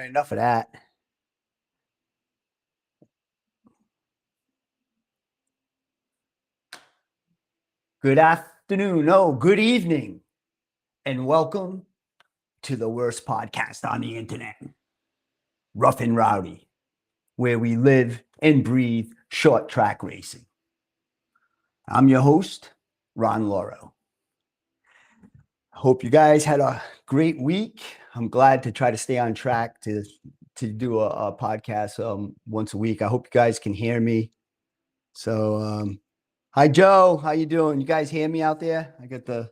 right, enough of that. Good afternoon. No, good evening. And welcome to the worst podcast on the internet, Rough and Rowdy, where we live and breathe short track racing. I'm your host, Ron Lauro. Hope you guys had a great week. I'm glad to try to stay on track to do a podcast once a week. I hope you guys can hear me. So, hi Joe, how you doing? You guys hear me out there? I got the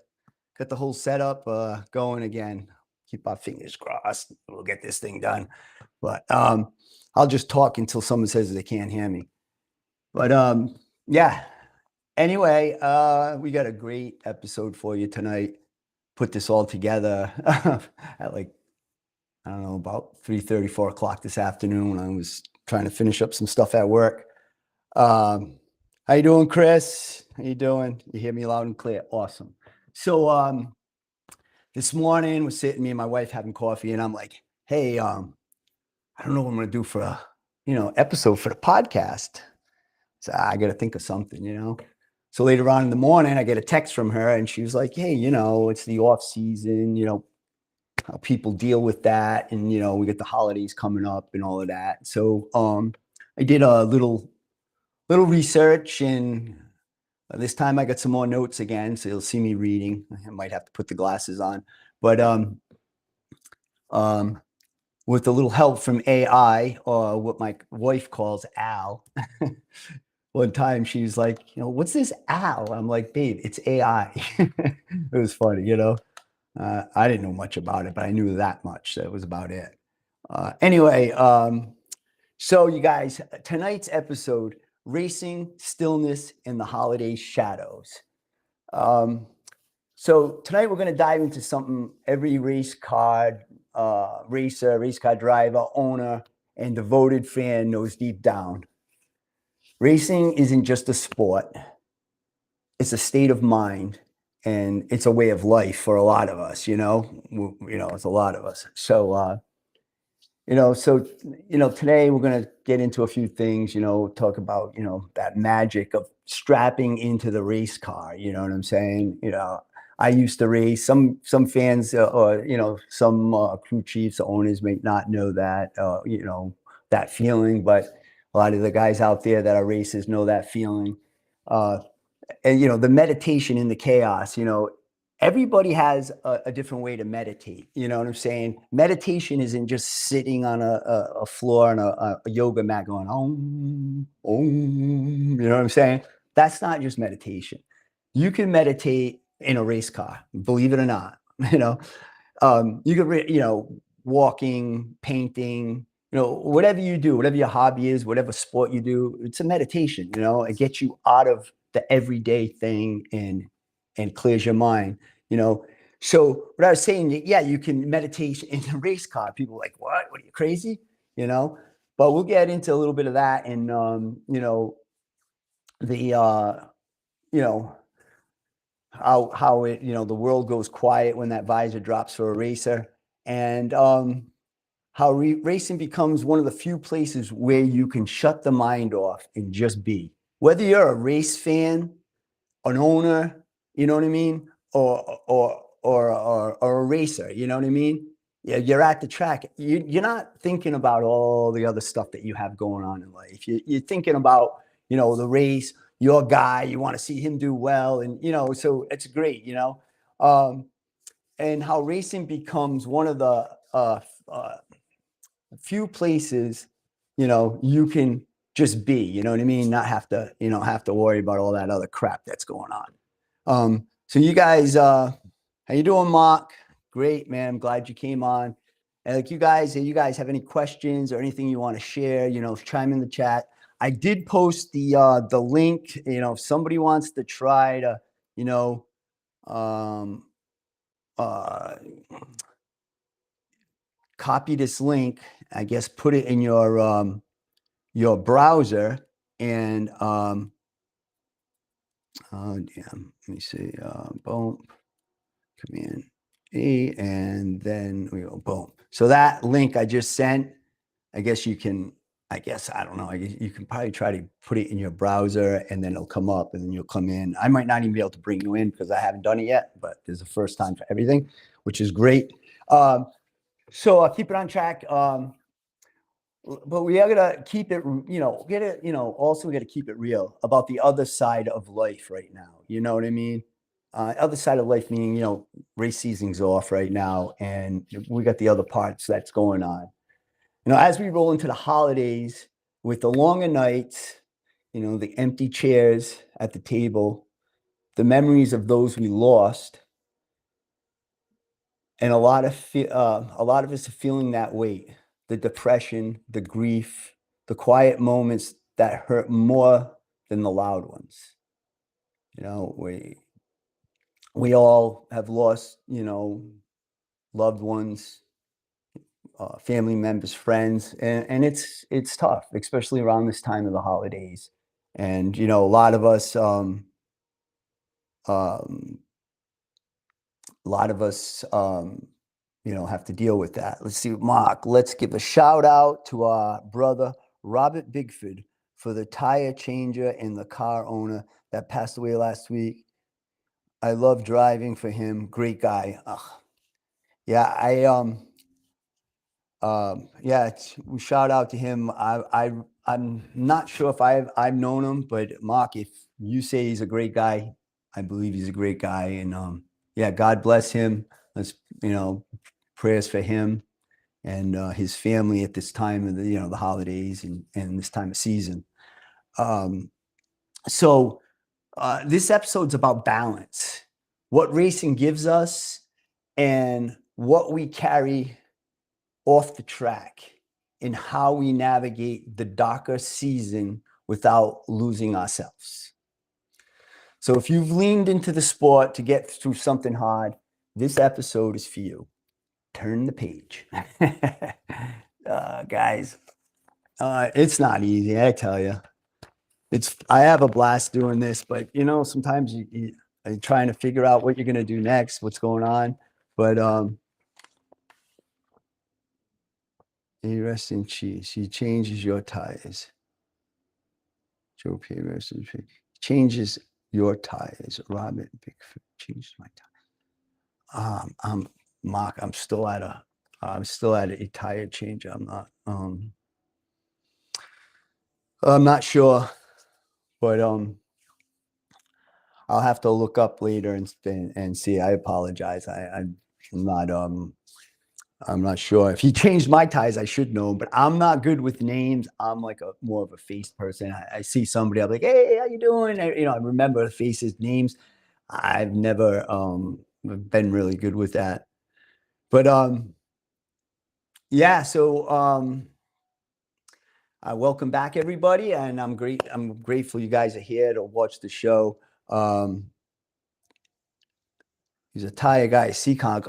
whole setup going again. Keep our fingers crossed. We'll get this thing done. But I'll just talk until someone says they can't hear me. But yeah. Anyway, we got a great episode for you tonight. Put this all together at like, I don't know, about 3:30, 4 o'clock this afternoon when I was trying to finish up some stuff at work. How you doing, Chris? How you doing? You hear me loud and clear? Awesome. So this morning we're sitting, me and my wife having coffee, and I'm like, hey, I don't know what I'm gonna do for a episode for the podcast. So I gotta think of something. So later on in the morning, I get a text from her, and she was like, hey, it's the off season, how people deal with that, and we get the holidays coming up and all of that. So I did a little research, and this time I got some more notes again, so you'll see me reading. I might have to put the glasses on, but with a little help from AI, or what my wife calls Al. One time she was like, what's this Al? I'm like, babe, it's AI. It was funny, I didn't know much about it, but I knew that much. That was about it. Anyway, so you guys, tonight's episode, Racing, Stillness, and the Holiday Shadows. So tonight we're going to dive into something every race car racer, race car driver, owner, and devoted fan knows deep down. Racing isn't just a sport. It's a state of mind, and it's a way of life for a lot of us, it's a lot of us. So, today we're going to get into a few things, talk about, that magic of strapping into the race car. You know what I'm saying? I used to race. Some fans, or some crew chiefs, owners may not know that, that feeling. But a lot of the guys out there that are racers know that feeling. And the meditation in the chaos. Everybody has a different way to meditate. You know what I'm saying? Meditation isn't just sitting on a floor on a yoga mat going om, om. You know what I'm saying? That's not just meditation. You can meditate in a race car, believe it or not. You could, walking, painting, whatever you do, whatever your hobby is, whatever sport you do, it's a meditation. It gets you out of the everyday thing and clears your mind. So what I was saying, yeah, you can meditate in a race car. People are like, what are you, crazy? But we'll get into a little bit of that, and how it, the world goes quiet when that visor drops for a racer, and how racing becomes one of the few places where you can shut the mind off and just be. Whether you're a race fan, an owner, you know what I mean, or a racer, you know what I mean? Yeah, you're at the track. You're not thinking about all the other stuff that you have going on in life. You're thinking about, the race, your guy. You want to see him do well, and so it's great, and how racing becomes one of the few places, you can just be, you know what I mean? Not have to worry about all that other crap that's going on. So you guys, how you doing, Mark? Great, man. I'm glad you came on. And like you guys have any questions or anything you want to share, chime in the chat. I did post the link, if somebody wants to try to, copy this link, I guess, put it in your browser, and oh damn, let me see, boom, Command E, and then we go boom. So that link I just sent, I guess I don't know. You can probably try to put it in your browser and then it'll come up and then you'll come in. I might not even be able to bring you in because I haven't done it yet, but there's a first time for everything, which is great. So I'll keep it on track. But we are gonna keep it, also we gotta keep it real about the other side of life right now. You know what I mean? Other side of life meaning, race season's off right now, and we got the other parts that's going on. As we roll into the holidays with the longer nights, the empty chairs at the table, the memories of those we lost, and a lot of us are feeling that weight, the depression, the grief, the quiet moments that hurt more than the loud ones. We all have lost, loved ones, family members, friends, and it's tough, especially around this time of the holidays. And a lot of us, have to deal with that. Let's see, Mark. Let's give a shout out to our brother Robert Bigford for the tire changer and the car owner that passed away last week. I love driving for him. Great guy. Yeah, we shout out to him. I'm not sure if I've known him, but Mark, if you say he's a great guy, I believe he's a great guy. And God bless him. Let's prayers for him and his family at this time of the holidays and this time of season. So this episode's about balance, what racing gives us, and what we carry off the track, and how we navigate the darker season without losing ourselves. So if you've leaned into the sport to get through something hard, this episode is for you. Turn the page. Guys, it's not easy, I tell you. I have a blast doing this, but sometimes you're trying to figure out what you're going to do next, what's going on. But rest in peace. He changes your tires. Joe P. Rest in peace. Changes your tires. Robert Bigfoot changed my tires. Mark, I'm still at a tire change. I'm not sure, but I'll have to look up later and see. I apologize. I'm not sure. If he changed my tires, I should know, but I'm not good with names. I'm like more of a face person. I see somebody, I'm like, hey, how you doing? I remember faces, names. I've never been really good with that. But so welcome back, everybody, and I'm grateful you guys are here to watch the show. He's a tire guy, Seekonk.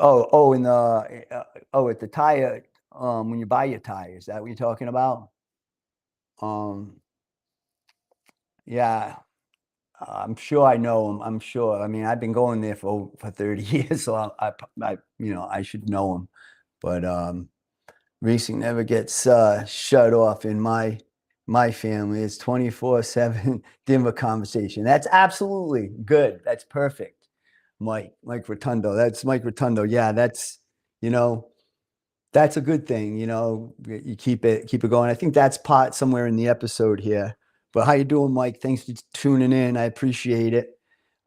At the tire, when you buy your tires, is that what you're talking about? Yeah, I'm sure I know him. I'm sure. I mean, I've been going there for 30 years, so I should know him. But racing never gets shut off in my family. It's 24/7 Denver conversation. That's absolutely good. That's perfect. Mike Rotundo. That's Mike Rotundo. Yeah, that's a good thing. You keep it going. I think that's part somewhere in the episode here. But how you doing, Mike? Thanks for tuning in. I appreciate it.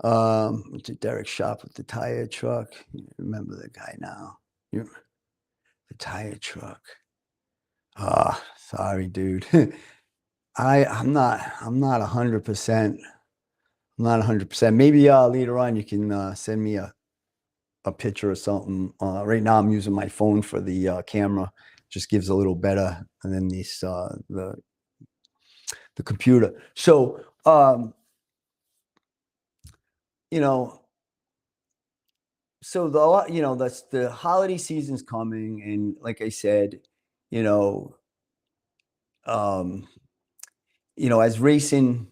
To Derek Shop with the tire truck. You remember the guy now. The tire truck. Sorry, dude. I'm not 100%. I'm not 100%. Maybe later on you can send me a picture or something. Right now I'm using my phone for the camera. Just gives a little better than these the computer. So so that's the holiday season's coming, and like I said, as racing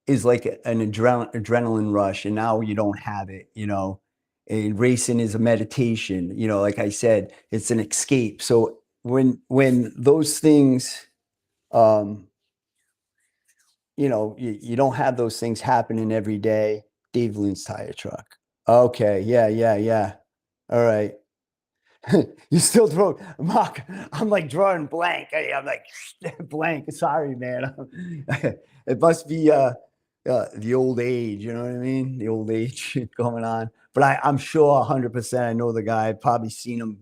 is like an adrenaline rush, and now you don't have it, and racing is a meditation. Like I said, it's an escape. So when those things, um, you don't have those things happening every day. Dave Lynn's tire truck. Okay, yeah, yeah, yeah. All right. You still draw, Mark. I'm like drawing blank. I'm like blank. Sorry, man. It must be the old age. You know what I mean? The old age going on. But I'm sure 100%. I know the guy. I've probably seen him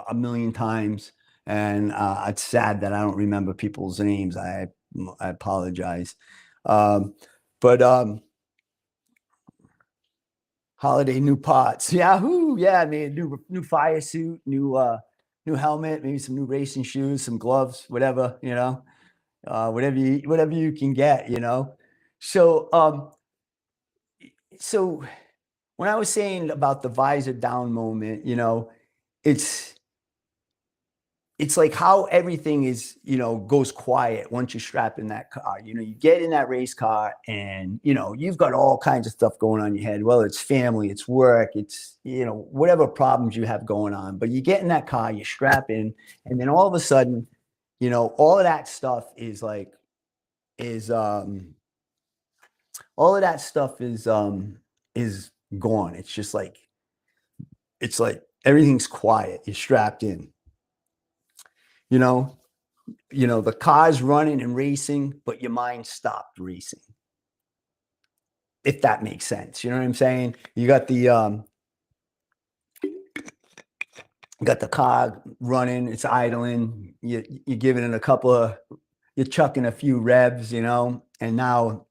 a million times, and it's sad that I don't remember people's names. I apologize. Um, but holiday, new pots. Yahoo! Yeah, man. New fire suit, new helmet, maybe some new racing shoes, some gloves, whatever, whatever you can get. So so when I was saying about the visor down moment, it's it's like how everything is, goes quiet once you strap in that car. You get in that race car and, you've got all kinds of stuff going on in your head, whether it's family, it's work, it's, whatever problems you have going on. But you get in that car, you strap in, and then all of a sudden, all of that stuff is, all of that stuff is gone. It's like everything's quiet. You're strapped in, you know, the car's running and racing, but your mind stopped racing. If that makes sense. You know what I'm saying? You got the car running, it's idling, you're giving it you're chucking a few revs, and now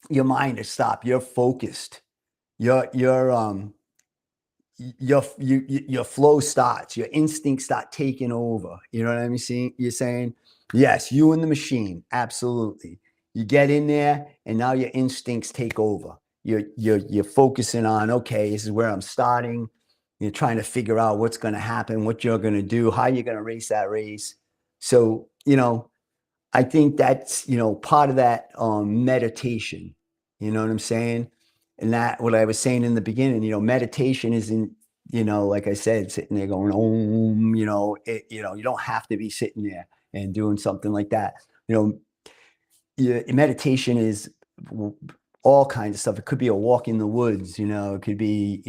your mind is stopped. You're focused. Your your flow starts, your instincts start taking over. You know what I'm saying? You're saying, yes, you and the machine, absolutely. You get in there, and now your instincts take over. You're focusing on, okay, this is where I'm starting. You're trying to figure out what's going to happen, what you're going to do, how you're going to race that race. So, I think that's, part of that meditation. You know what I'm saying? And that, what I was saying in the beginning, meditation isn't, like I said, sitting there going, you don't have to be sitting there and doing something like that. Meditation is all kinds of stuff. It could be a walk in the woods, it could be,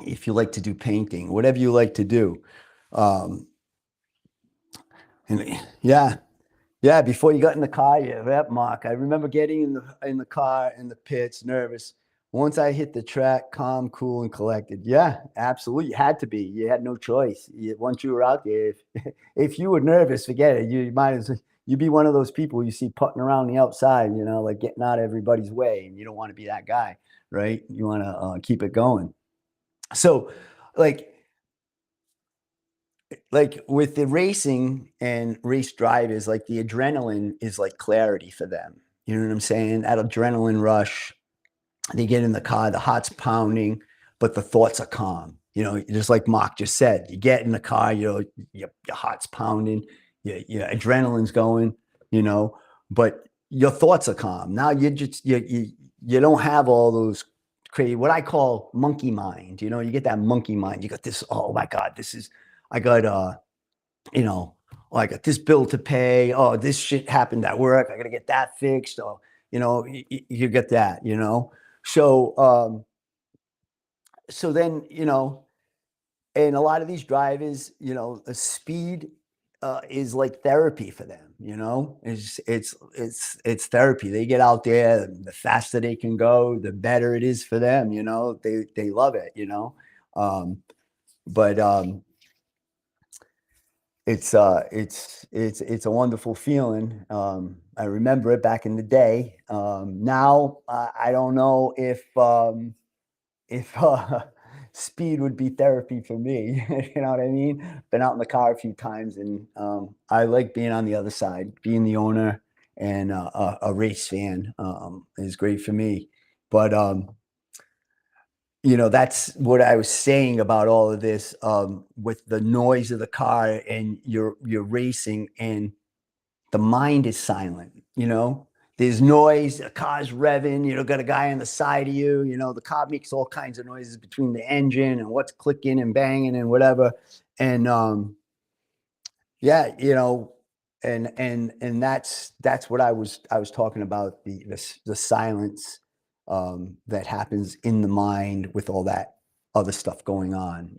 if you like to do painting, whatever you like to do. And yeah. Yeah, before you got in the car, Mark. I remember getting in the car in the pits, nervous. Once I hit the track, calm, cool, and collected. Yeah, absolutely. You had to be. You had no choice. Once you were out there, if you were nervous, forget it. You might as well, you'd be one of those people you see putting around the outside, like getting out of everybody's way, and you don't want to be that guy, right? You want to keep it going. So, like with the racing and race drivers, like the adrenaline is like clarity for them. You know what I'm saying? That adrenaline rush, they get in the car, the heart's pounding, but the thoughts are calm. Just like Mark just said, you get in the car, your heart's pounding, your adrenaline's going, but your thoughts are calm. Now you don't have all those crazy, what I call monkey mind. You get that monkey mind. You got this, oh my God, I got I got this bill to pay. Oh, this shit happened at work. I got to get that fixed. Or, you get that, So, so then, and a lot of these drivers, the speed is like therapy for them. It's therapy. They get out there, the faster they can go, the better it is for them. They love it. But it's a wonderful feeling. I remember it back in the day. Now I don't know if speed would be therapy for me. You know what I mean? Been out in the car a few times, and I like being on the other side, being the owner and a race fan is great for me. But that's what I was saying about all of this, with the noise of the car, and you're racing and the mind is silent. there's noise, the car's revving, got a guy on the side of you, the car makes all kinds of noises between the engine and what's clicking and banging and whatever. And yeah, and that's what I was talking about, the silence that happens in the mind with all that other stuff going on.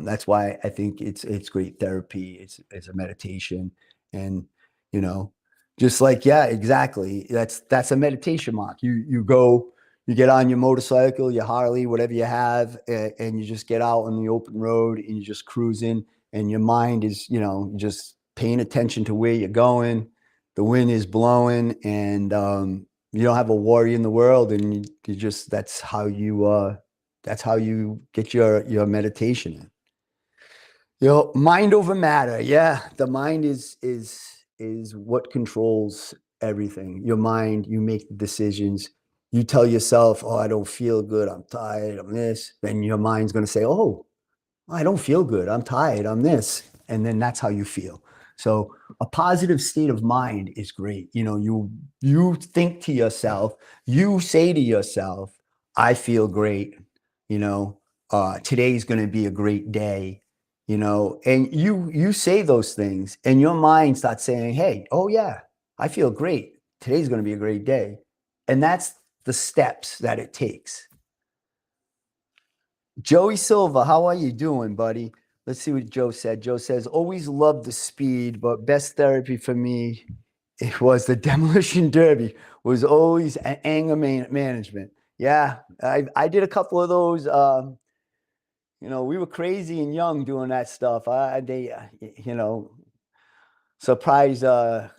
That's why I think it's great therapy. It's a meditation, and you know, just like, yeah, exactly. That's a meditation, Mark. You go, you get on your motorcycle, your Harley, whatever you have, and you just get out on the open road and you're just cruising, and your mind is, just paying attention to where you're going. The wind is blowing, and you don't have a worry in the world, and you just that's how you get your meditation in. Mind over matter. Yeah, the mind is what controls everything. Your mind, you make the decisions. You tell yourself, "Oh, I don't feel good. I'm tired. I'm this." Then your mind's going to say, "Oh, I don't feel good. I'm tired. I'm this." And then that's how you feel. So a positive state of mind is great. You think to yourself, you say to yourself, "I feel great. You know, today's going to be a great day." And you say those things, and your mind starts saying, "Hey, oh yeah, I feel great. Today's going to be a great day." And that's the steps that it takes. Joey Silva, how are you doing, buddy? Let's see what Joe said. Joe says, always loved the speed, but best therapy for me, it was the demolition derby, was always anger management. Yeah, I did a couple of those. We were crazy and young doing that stuff. Surprised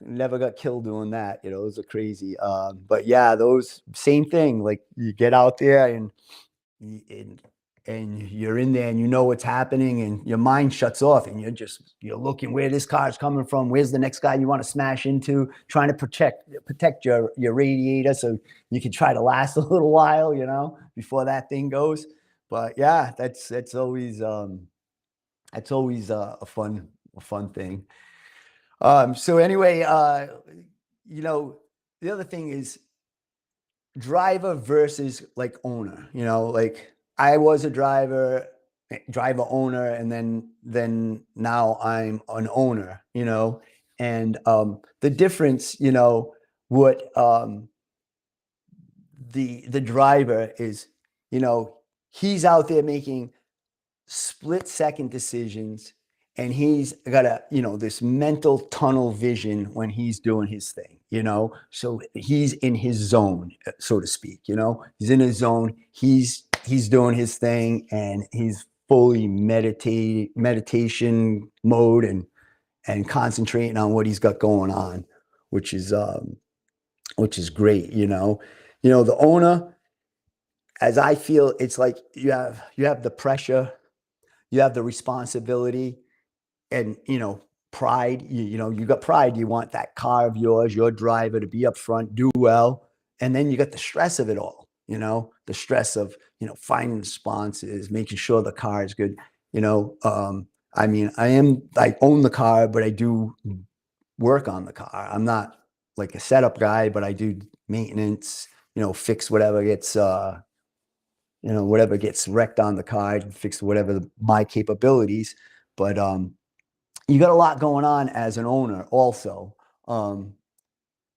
never got killed doing that. Those are crazy. But yeah, those same thing. Like you get out there and and you're in there and you know what's happening and your mind shuts off and you're looking where this car is coming from, where's the next guy you want to smash into, trying to protect your radiator so you can try to last a little while, before that thing goes. But yeah, that's always a fun thing. So anyway, the other thing is driver versus like owner. Like I was a driver owner, and then now I'm an owner. And the difference, what the driver is, he's out there making split-second decisions, and he's got this mental tunnel vision when he's doing his thing. So he's in his zone, so to speak. He's in his zone, he's doing his thing, and he's fully meditation mode, and concentrating on what he's got going on, which is great. The owner, as I feel, it's like you have the pressure, you have the responsibility, and pride. You got pride. You want that car of yours, your driver, to be up front, do well. And then you got the stress of it all. The stress of finding sponsors, making sure the car is good. I own the car, but I do work on the car. I'm not like a setup guy, but I do maintenance, fix whatever gets wrecked on the car, fix whatever my capabilities. But you got a lot going on as an owner also.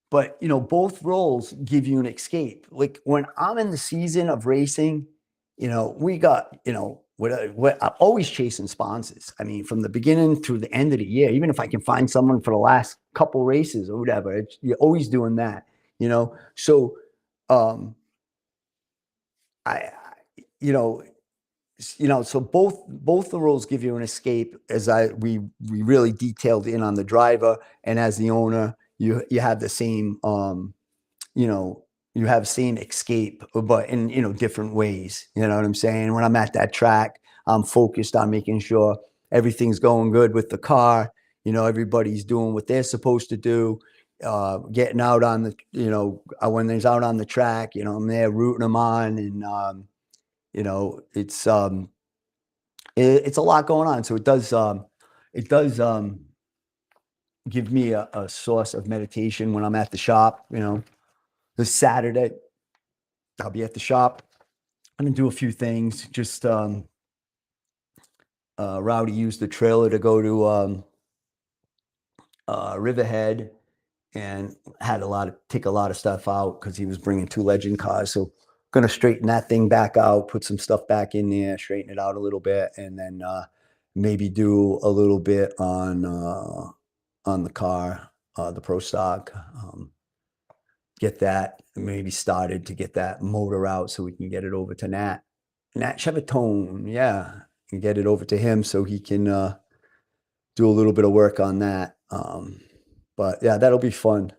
But both roles give you an escape. Like when I'm in the season of racing, we got, what I'm always chasing sponsors. I mean, from the beginning through the end of the year, even if I can find someone for the last couple races or whatever, you're always doing that. So I you know so both the roles give you an escape, as we really detailed in on the driver, and as the owner, you have the same you have same escape, but in different ways. You know what I'm saying? When I'm at that track, I'm focused on making sure everything's going good with the car. Everybody's doing what they're supposed to do. Getting out on the when there's out on the track, I'm there rooting them on, and it's a lot going on. So it does give me a source of meditation when I'm at the shop. This Saturday, I'll be at the shop. I'm gonna do a few things. Just Rowdy used the trailer to go to Riverhead and had take a lot of stuff out because he was bringing 2 legend cars. So gonna straighten that thing back out, put some stuff back in there, straighten it out a little bit, and then maybe do a little bit on the car, the Pro Stock. Get that maybe started to get that motor out so we can get it over to Nat Chevatone, yeah, and get it over to him so he can do a little bit of work on that. But yeah, that'll be fun.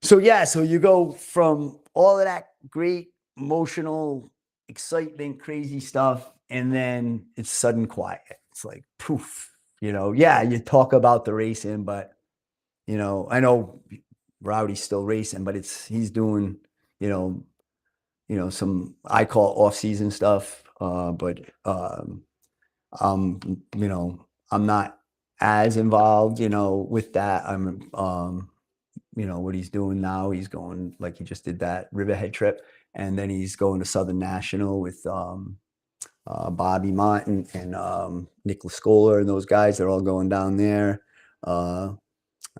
So yeah, so you go from all of that great emotional excitement, crazy stuff, and then it's sudden quiet. It's like poof, yeah, you talk about the racing, but I know Rowdy's still racing, but he's doing, some I call off-season stuff. But I'm not as involved, with that. I'm what he's doing now, he's going, like, he just did that Riverhead trip, and then he's going to Southern National with Bobby Martin and Nicholas Scholar and those guys. They're all going down there.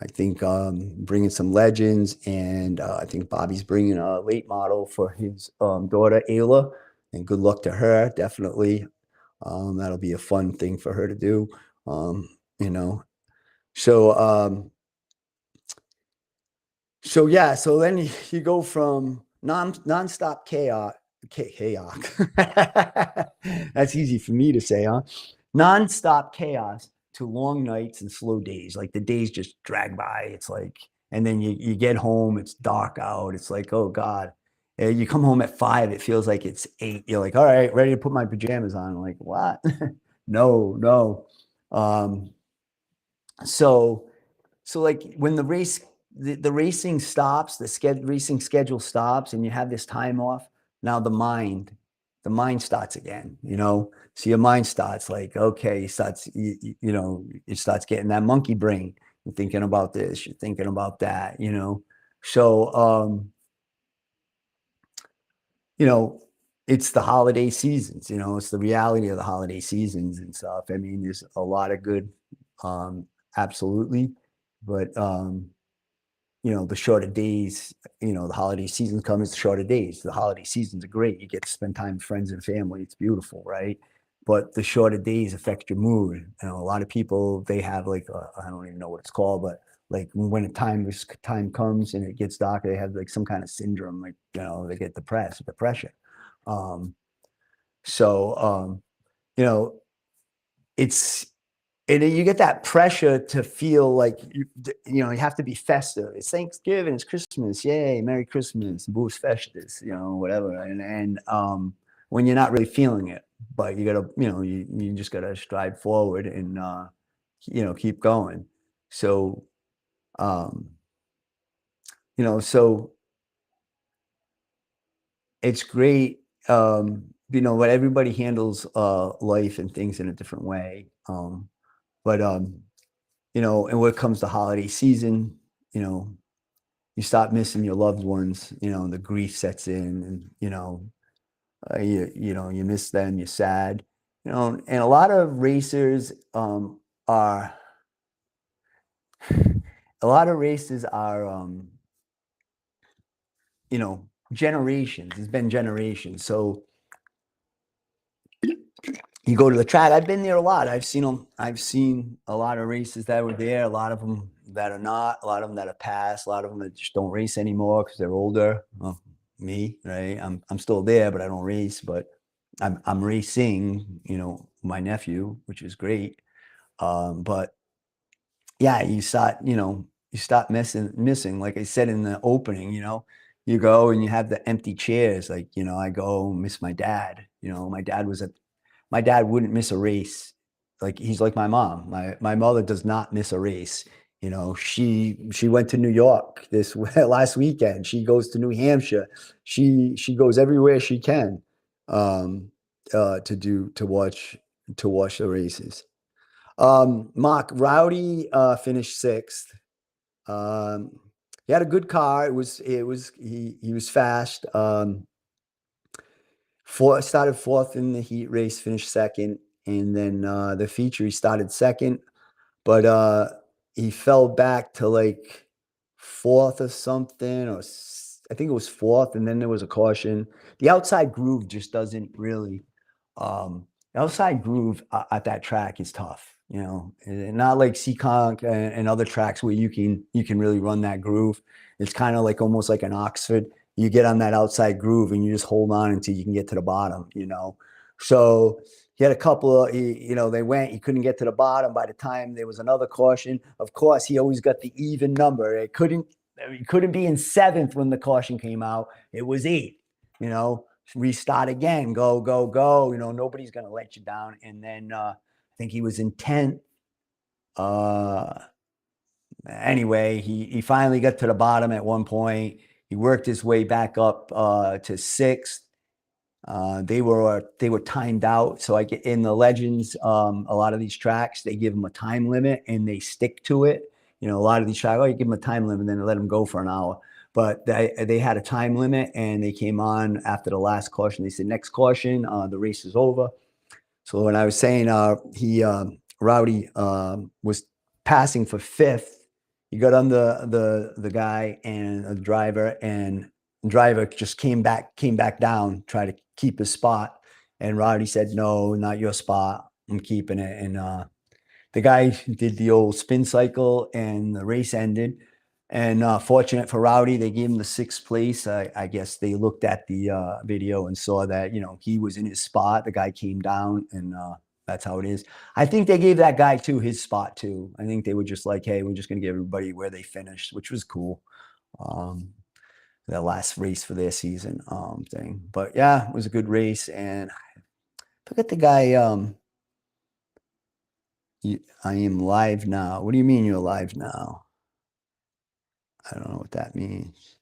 I think bringing some legends, and I think Bobby's bringing a late model for his daughter Ayla, and good luck to her. Definitely, that'll be a fun thing for her to do. So so yeah, so then you go from nonstop chaos. Chaos. That's easy for me to say, huh? Nonstop chaos to long nights and slow days. Like the days just drag by. It's like, and then you get home, it's dark out. It's like, oh God. You come home at 5, it feels like it's 8. You're like, all right, ready to put my pajamas on. I'm like, what? No. So like when the racing stops, the racing schedule stops, and you have this time off. Now the mind starts again. So your mind starts like, okay, it starts getting that monkey brain. You're thinking about this, you're thinking about that. So it's the holiday seasons. It's the reality of the holiday seasons and stuff. I mean, there's a lot of good, absolutely, but the shorter days, the holiday season comes, the shorter days. The holiday seasons are great. You get to spend time with friends and family. It's beautiful, right? But the shorter days affect your mood. A lot of people, they have like, I don't even know what it's called, but like when time comes and it gets darker, they have like some kind of syndrome, like, they get depression. So, it's, and then you get that pressure to feel like you have to be festive. It's Thanksgiving, it's Christmas, yay, Merry Christmas, Boost Festus, whatever. And when you're not really feeling it, but you gotta, you just gotta stride forward and keep going. So so it's great. But everybody handles life and things in a different way. But and when it comes to holiday season, you stop missing your loved ones, and the grief sets in, and you miss them, you're sad, and a lot of racers are generations. It's been generations. So you go to the track. I've been there a lot. I've seen them. I've seen a lot of races that were there, a lot of them that are not, a lot of them that have passed, a lot of them that just don't race anymore because they're older. Well, me, right? I'm still there, but I don't race, but I'm racing, my nephew, which is great. But yeah, you start missing, like I said in the opening, you go and you have the empty chairs. Like, I go miss my dad. My dad wouldn't miss a race. Like, he's like my mom. My mother does not miss a race. She went to New York this last weekend. She goes to New Hampshire. She goes everywhere she can to watch the races. Mark Rowdy finished sixth. Um, he had a good car. He was fast. Started fourth in the heat race, finished second, and then the feature he started second, but he fell back to like fourth or something, or I think it was fourth, and then there was a caution. The outside groove just doesn't really. The outside groove at that track is tough, and not like Seekonk and other tracks where you can really run that groove. It's kind of like almost like an Oxford. You get on that outside groove and you just hold on until you can get to the bottom. So he had a couple of, they went, he couldn't get to the bottom. By the time there was another caution, of course, he always got the even number. He couldn't be in seventh when the caution came out. It was eighth, restart again, go, go, go. Nobody's going to let you down. And then I think he was in 10th. Anyway, he finally got to the bottom at one point. He worked his way back up to sixth. They were timed out. So in the legends, a lot of these tracks, they give them a time limit and they stick to it. A lot of these tracks, you give them a time limit, then let them go for an hour. But they had a time limit and they came on after the last caution. They said, next caution, the race is over. So when I was saying Rowdy was passing for fifth, he got on the guy and the driver, and the driver just came back down, tried to keep his spot. And Rowdy said, no, not your spot. I'm keeping it. And the guy did the old spin cycle and the race ended. And fortunate for Rowdy, they gave him the sixth place. I guess they looked at the video and saw that, he was in his spot. The guy came down, and that's how it is. I think they gave that guy too his spot too. I think they were just like, hey, we're just going to give everybody where they finished, which was cool. The last race for their season thing. But yeah, it was a good race. And I forget the guy. I am live now. What do you mean you're live now? I don't know what that means.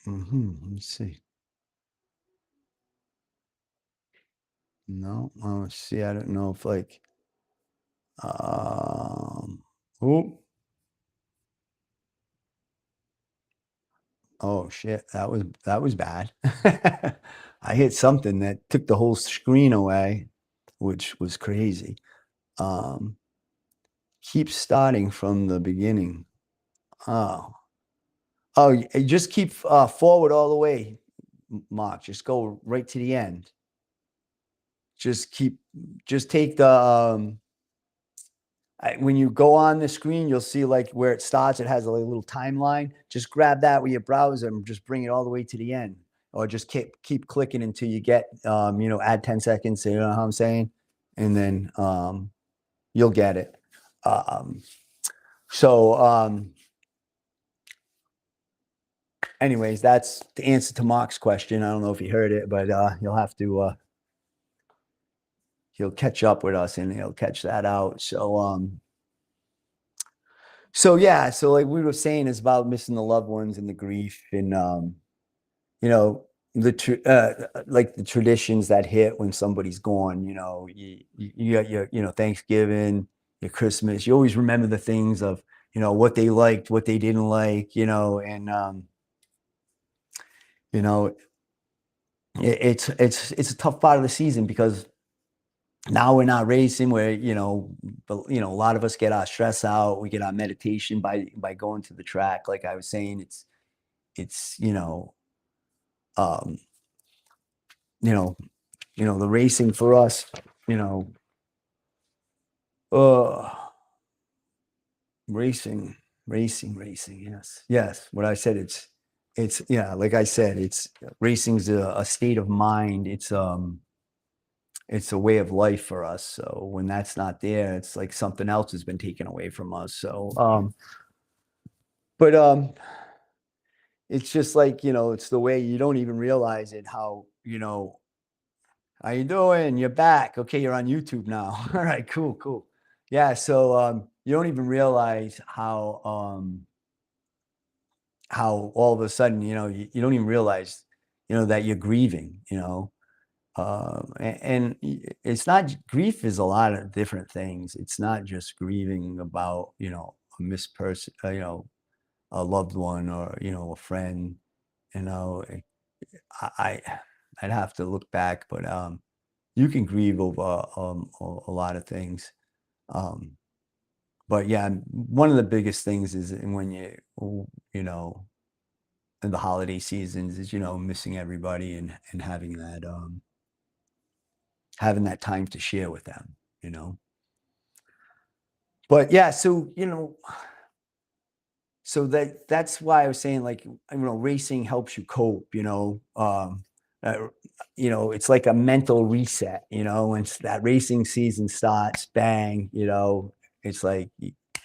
Let's see. No, let's see. I don't know if like, oh shit, that was bad. I hit something that took the whole screen away, which was crazy. Keep starting from the beginning. Oh, you just keep forward all the way, Mark. Just go right to the end. Just take the when you go on the screen, you'll see like where it starts. It has a little timeline. Just grab that with your browser and just bring it all the way to the end, or just keep clicking until you get add 10 seconds. You know how I'm saying, and then you'll get it. Anyways, that's the answer to Mark's question. I don't know if you heard it, but you'll have to. He'll catch up with us and he'll catch that out. So yeah, so like we were saying, it's about missing the loved ones and the grief, and like the traditions that hit when somebody's gone. You got your Thanksgiving, your Christmas. You always remember the things of what they liked, what they didn't like, and it's a tough part of the season because now we're not racing where but a lot of us get our stress out, we get our meditation by going to the track. Like I was saying, it's the racing for us, racing, yes, what I said, it's yeah, like I said, it's racing's a state of mind. It's a way of life for us. So when that's not there, it's like something else has been taken away from us. So but it's just like it's the way you don't even realize it. How how you doing? You're back. Okay, you're on YouTube now. All right, cool. Yeah, so you don't even realize how all of a sudden you don't even realize that you're grieving. And it's not, grief is a lot of different things. It's not just grieving about, a missed person, a loved one, or, a friend, you know, eh, I'd have to look back, but, you can grieve over, a lot of things. Um, but yeah, one of the biggest things is when you know, in the holiday seasons is, missing everybody, and having that time to share with them, you know? But yeah, so, so that's why I was saying, like, racing helps you cope, uh, it's like a mental reset, once that racing season starts, bang, it's like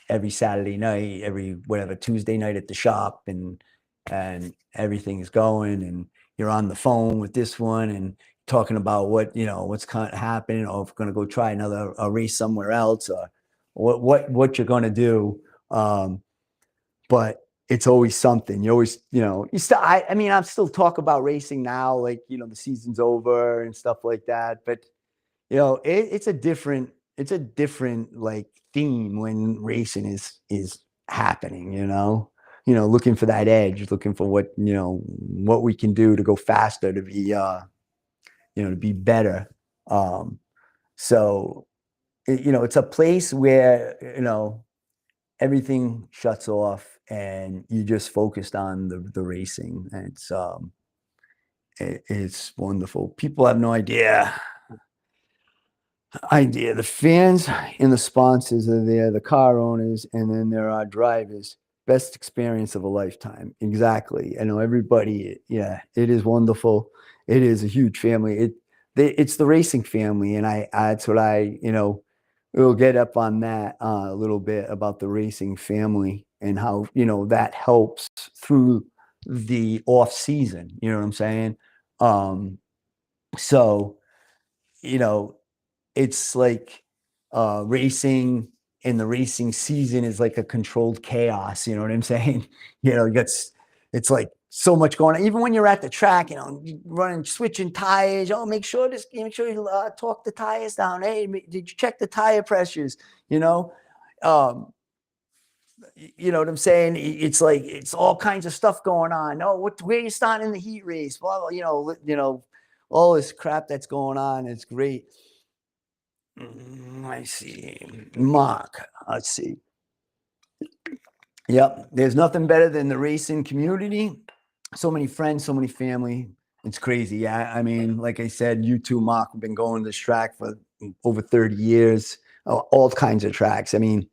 every Saturday night, every whatever Tuesday night at the shop, and everything's going, and you're on the phone with this one and talking about what's kind of happening, or if we're going to go try another a race somewhere else, or what you're going to do. But it's always something. You always, you still, I mean, I'm still talk about racing now, like, the season's over and stuff like that. But, it's a different like theme when racing is happening, looking for that edge, looking for what we can do to go faster, to be better. Um, so, it's a place where, everything shuts off and you just focused on the racing. And it's wonderful. People have no idea. The fans and the sponsors are there, the car owners, and then there are drivers. Best experience of a lifetime. Exactly. I know everybody. Yeah, it is wonderful. It is a huge family. It's the racing family, and that's what we'll get up on that a little bit about the racing family and how that helps through the off season. You know what I'm saying? So you know it's like racing in the racing season is like a controlled chaos. You know what I'm saying? It's like so much going on. Even when you're at the track, running, switching tires. Oh, make sure you torque the tires down. Hey, did you check the tire pressures? You know, um, you know what I'm saying? It's like it's all kinds of stuff going on. Oh, where you starting in the heat race? Well, all this crap that's going on. It's great. I see. Mark, let's see. Yep. There's nothing better than the racing community. So many friends, so many family. It's crazy. Yeah. I mean, like I said, you too, Mark, have been going this track for over 30 years, all kinds of tracks. I mean,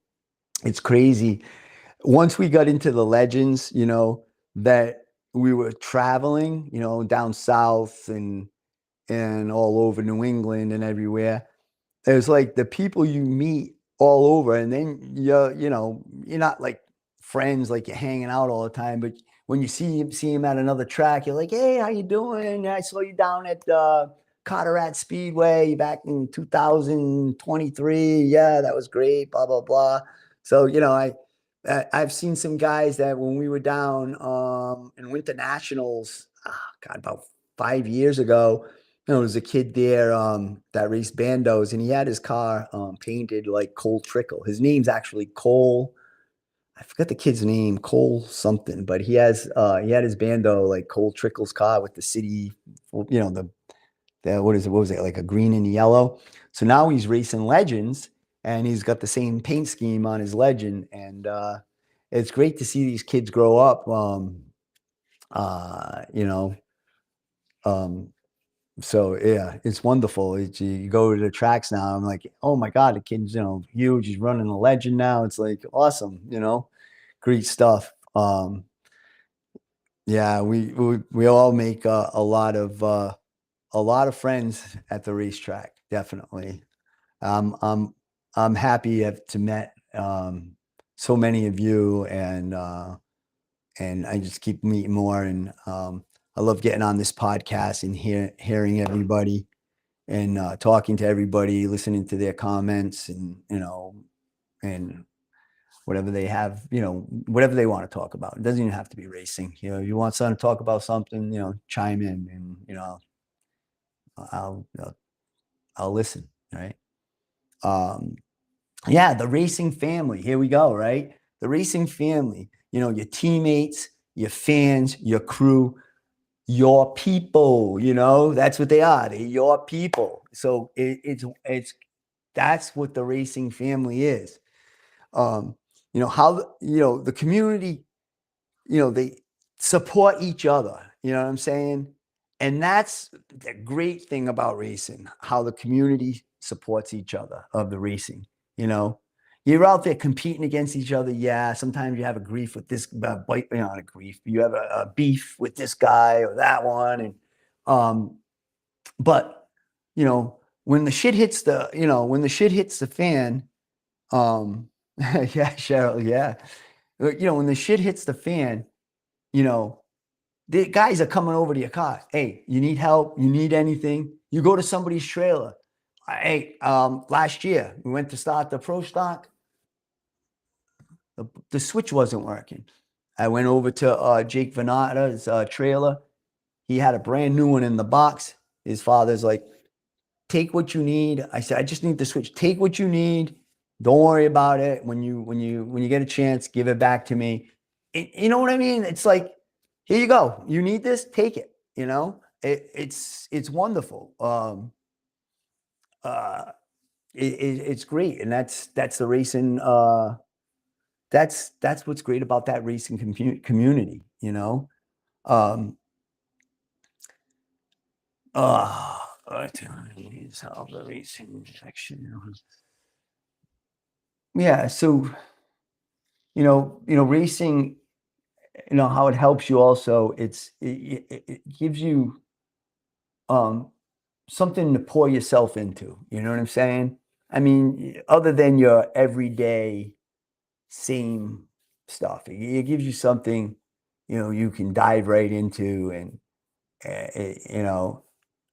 it's crazy. Once we got into the legends, that we were traveling, down south and all over New England and everywhere. It's like the people you meet all over, and then you're not like friends, like you're hanging out all the time, but when you see him at another track, you're like, hey, how you doing? I saw you down at Carteret Speedway back in 2023. Yeah, that was great, blah blah blah. So I've seen some guys that when we were down in Winter Nationals, God, about 5 years ago, there was a kid there that raced bandos, and he had his car painted like Cole Trickle. His name's actually Cole. I forgot the kid's name, Cole something, but he had his bando like Cole Trickle's car with the city, the what was it, like a green and yellow. So now he's racing legends, and he's got the same paint scheme on his legend, and it's great to see these kids grow up. Uh, you know, um, so yeah, it's wonderful. You go to the tracks now. I'm like, oh my God, the kid's, huge. He's running a legend now. It's like awesome, great stuff. Yeah, we all make a lot of friends at the racetrack. Definitely. I'm happy to met so many of you, and I just keep meeting more. And I love getting on this podcast and hearing everybody, and talking to everybody, listening to their comments, and and whatever they have, whatever they want to talk about. It doesn't even have to be racing. You want someone to talk about something, chime in, and I'll listen, right? Yeah, the racing family. Here we go, right? The racing family, your teammates, your fans, your crew, your people, that's what they are. They're your people. So it's that's what the racing family is. How the community, they support each other. You know what I'm saying? And that's the great thing about racing, how the community supports each other of the racing. You know, you're out there competing against each other. Yeah, sometimes you have a grief with this, not a grief, but you have a beef with this guy or that one. And, but, when the shit hits the fan, yeah, Cheryl, yeah. When the shit hits the fan, you know, the guys are coming over to your car. Hey, you need help? You need anything? You go to somebody's trailer. Hey, last year we went to start the pro stock. The switch wasn't working. I went over to Jake Venata's trailer. He had a brand new one in the box. His father's like, take what you need. I said, I just need the switch. Take what you need. Don't worry about it. When you get a chance, give it back to me. You know what I mean? It's like, here you go. You need this, take it. It's wonderful. Uh, it's great, and that's the racing. That's what's great about that racing community. Um, the racing section. Yeah, so racing, how it helps you also. It gives you something to pour yourself into. You know what I'm saying? I mean, other than your everyday same stuff, it gives you something, you can dive right into, and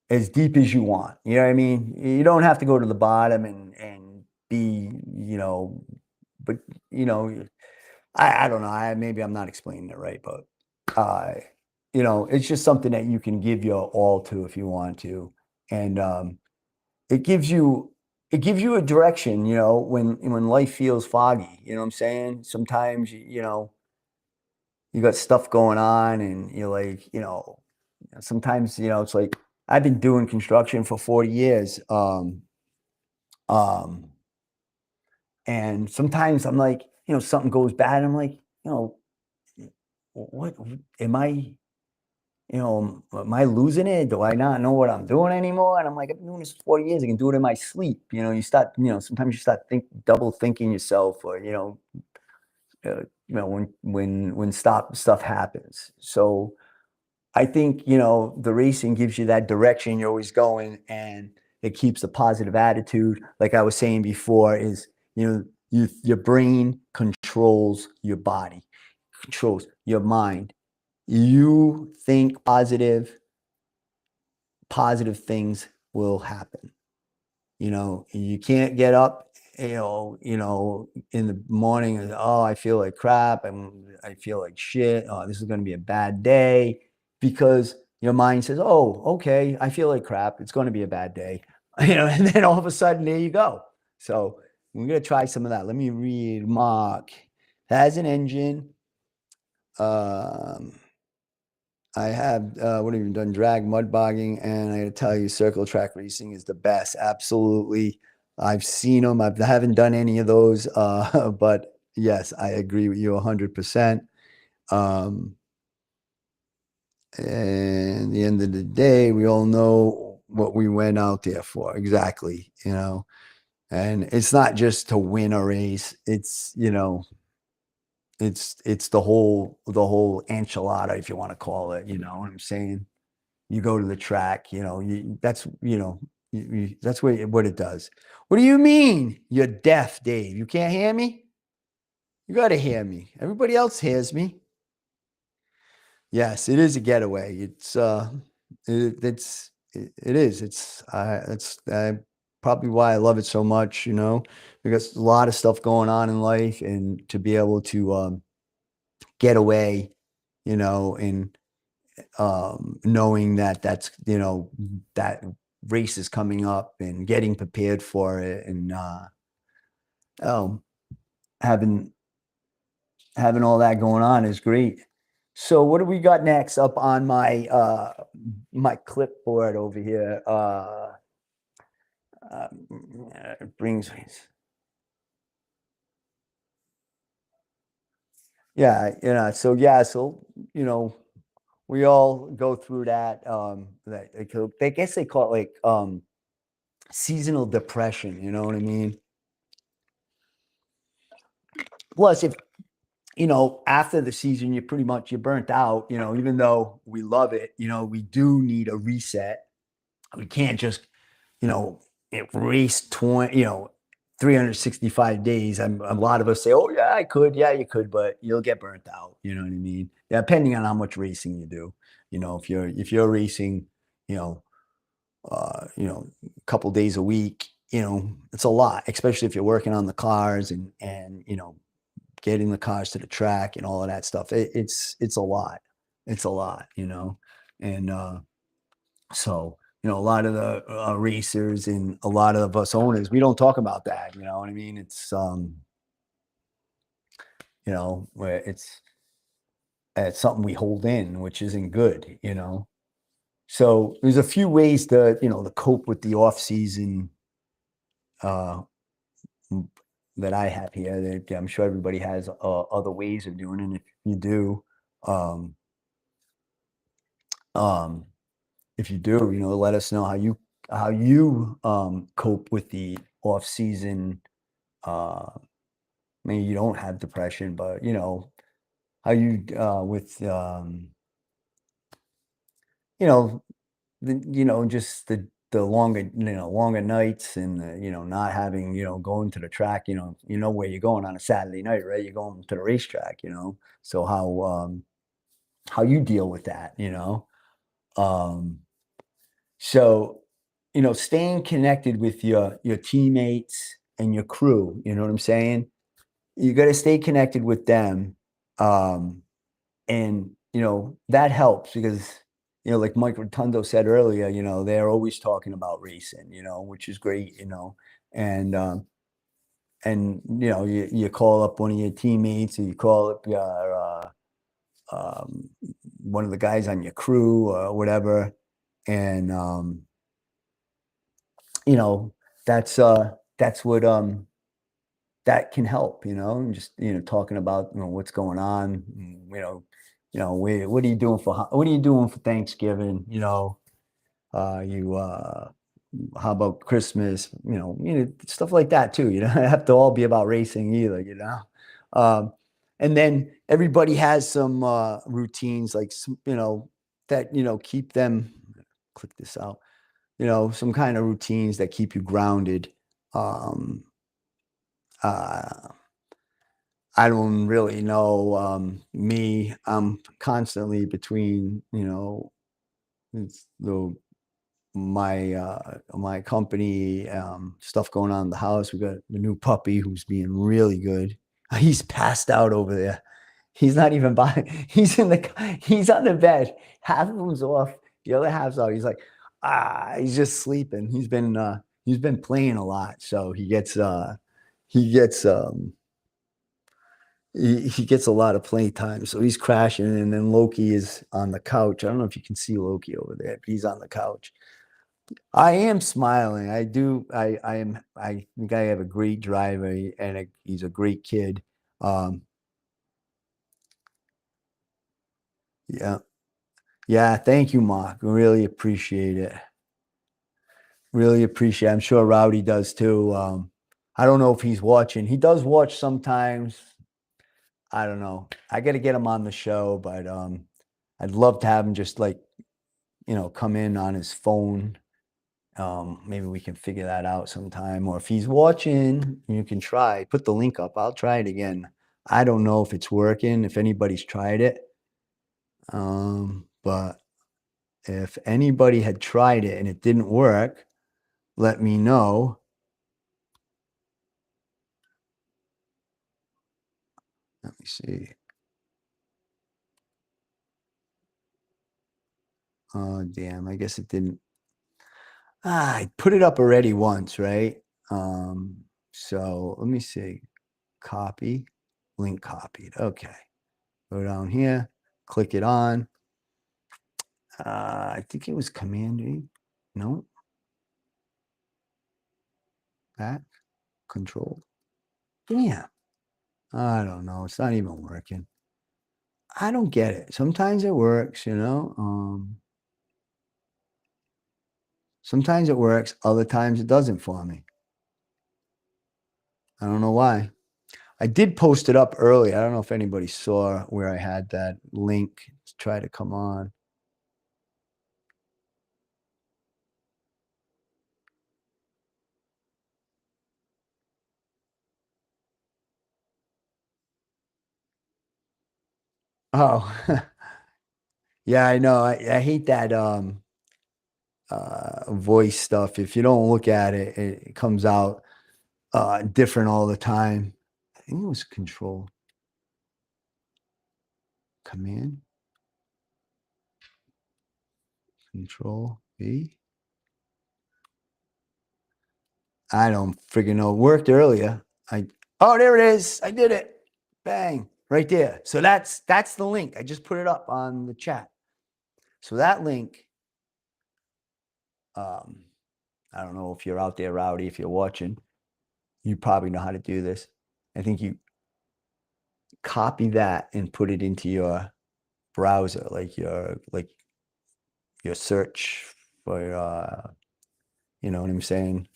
as deep as you want. You know what I mean? You don't have to go to the bottom and be, but I don't know. Maybe I'm not explaining it right, but it's just something that you can give your all to if you want to, and it gives you a direction. When life feels foggy. You know what I'm saying? Sometimes you got stuff going on, and you're like, sometimes it's like I've been doing construction for 40 years, um, and sometimes I'm like, something goes bad. I'm like, what am I? Am I losing it? Do I not know what I'm doing anymore? And I'm like, I've been doing this for 40 years. I can do it in my sleep. You start, sometimes you start double thinking yourself, or, when stuff happens. So I think, the racing gives you that direction. You're always going, and it keeps a positive attitude. Like I was saying before, is, your brain controls your body, controls your mind. You think positive things will happen. You can't get up, in the morning and, oh, I feel like crap, and I feel like shit. Oh, this is going to be a bad day, because your mind says, oh, okay, I feel like crap. It's going to be a bad day, and then all of a sudden, there you go. So we're going to try some of that. Let me read. Mark has an engine. I have what have you done? Drag, mud bogging, and I got to tell you, circle track racing is the best. Absolutely, I've seen them. I haven't done any of those, but yes, I agree with you 100%. And at the end of the day, we all know what we went out there for. Exactly, and it's not just to win a race. It's it's the whole enchilada, if you want to call it. You know what I'm saying? You go to the track, that's what it does. What do you mean you're deaf, Dave? You can't hear me? You got to hear me. Everybody else hears me. Yes, it is a getaway. It is. It's probably why I love it so much, because a lot of stuff going on in life, and to be able to get away, and knowing that that's that races coming up and getting prepared for it, and oh, having having all that going on is great. So what do we got next up on my clipboard over here? It brings me. Yeah, so you know, we all go through that. That they guess they call it like seasonal depression. You know what I mean? Plus, if after the season, you're burnt out. Even though we love it, we do need a reset. We can't just you know race 365 days. A lot of us say, oh yeah, I could. Yeah, you could, but you'll get burnt out. You know what I mean? Yeah, depending on how much racing you do. If you're racing, you know a couple days a week, it's a lot, especially if you're working on the cars and getting the cars to the track and all of that stuff. It's a lot. It's a lot, and so a lot of the racers and a lot of us owners, we don't talk about that. You know what I mean? It's where it's something we hold in, which isn't good. So there's a few ways to cope with the off season uh, m- that I have here. That I'm sure everybody has other ways of doing it. And if you do, um, um, let us know how you cope with the off season. Maybe you don't have depression, but how you with you know just the longer nights and not having going to the track. Where you're going on a Saturday night, right? You're going to the racetrack. So how you deal with that. Um, so staying connected with your teammates and your crew. You know what I'm saying? You got to stay connected with them. Um, and that helps because like Mike Rotundo said earlier, they're always talking about racing, which is great. And you call up one of your teammates, or you call up your one of the guys on your crew or whatever, and you know that's what that can help, and just talking about what's going on, what are you doing what are you doing for Thanksgiving, you how about Christmas, stuff like that too. You don't have to all be about racing either, um and then everybody has some routines, like that keep them, click this out, some kind of routines that keep you grounded. um uh I don't really know. Me, I'm constantly between, the my company, stuff going on in the house. We got the new puppy who's being really good. He's passed out over there. He's not even by. He's on the bed. Half of him's off. The other half's out. He's like, he's just sleeping. He's been playing a lot, so he gets he gets a lot of play time, so he's crashing. And then Loki is on the couch. I don't know if you can see Loki over there, but he's on the couch. I am smiling. I do. I think I have a great driver, and he's a great kid. Um, yeah, yeah. Thank you, Mark. Really appreciate it. Really appreciate it. I'm sure Rowdy does too. I don't know if he's watching. He does watch sometimes. I don't know. I got to get him on the show, but I'd love to have him just like come in on his phone. Maybe we can figure that out sometime. Or if he's watching, you can try. Put the link up. I'll try it again. I don't know if it's working, if anybody's tried it. But if anybody had tried it and it didn't work, let me know. Let me see. Oh, damn. I guess it didn't. I put it up already once, right? So let me see. Copy, link copied. Okay. Go down here, click it on. I think it was Command A. No, back, Control. Damn. I don't know. It's not even working. I don't get it. Sometimes it works, sometimes it works, other times it doesn't for me. I don't know why. I did post it up early. I don't know if anybody saw where I had that link to try to come on. Oh, yeah, I know. I hate that voice stuff. If you don't look at it, it comes out different all the time. I think it was Control Command Control V. I don't freaking know. It worked earlier. Oh, there it is. I did it. Bang. Right there. So that's the link. I just put it up on the chat. So that link, um, I don't know if you're out there, Rowdy, if you're watching, you probably know how to do this. I think you copy that and put it into your browser, like your search for you know what I'm saying?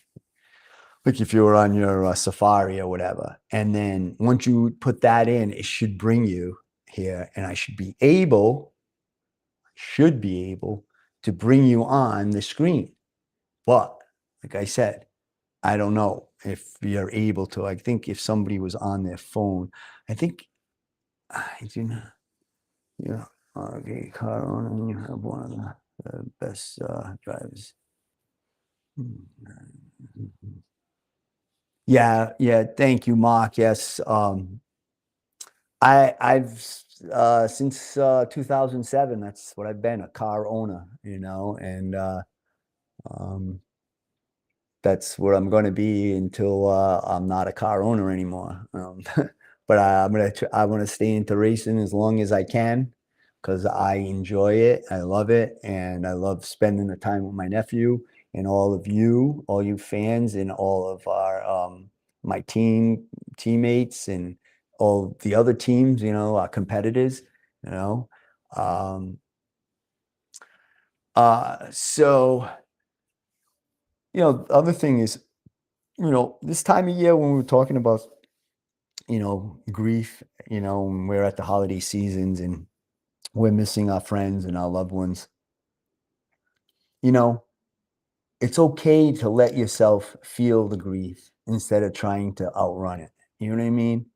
Like if you were on your Safari or whatever. And then once you put that in, it should bring you here, and I should be able to bring you on the screen. But like I said, I don't know if you're able to. I think if somebody was on their phone, I think I do not. Yeah, okay, car owner, and you have one of the best drivers. Yeah, yeah. Thank you, Mark. Yes, I've since 2007. That's what I've been, a car owner. And um, that's what I'm going to be until I'm not a car owner anymore. But I want to stay into racing as long as I can because I enjoy it. I love it, and I love spending the time with my nephew and all you fans, and all of our my teammates, and all the other teams. Our competitors. You know, um, so the other thing is, this time of year when we're talking about, grief, when we're at the holiday seasons and we're missing our friends and our loved ones, you know, it's okay to let yourself feel the grief instead of trying to outrun it. You know what I mean?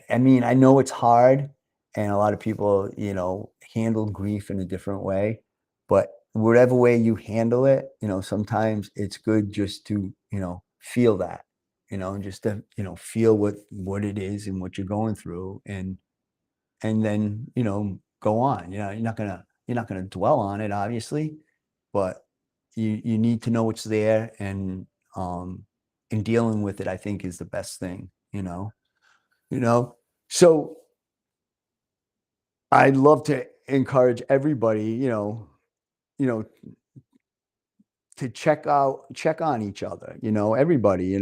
I mean, I know it's hard, and a lot of people, handle grief in a different way, but whatever way you handle it, sometimes it's good just to, feel that, just to, feel what it is and what you're going through, and then, go on. You're not gonna dwell on it, obviously, but you need to know what's there, and dealing with it, I think, is the best thing. You know? So I'd love to encourage everybody, you know, to check on each other, everybody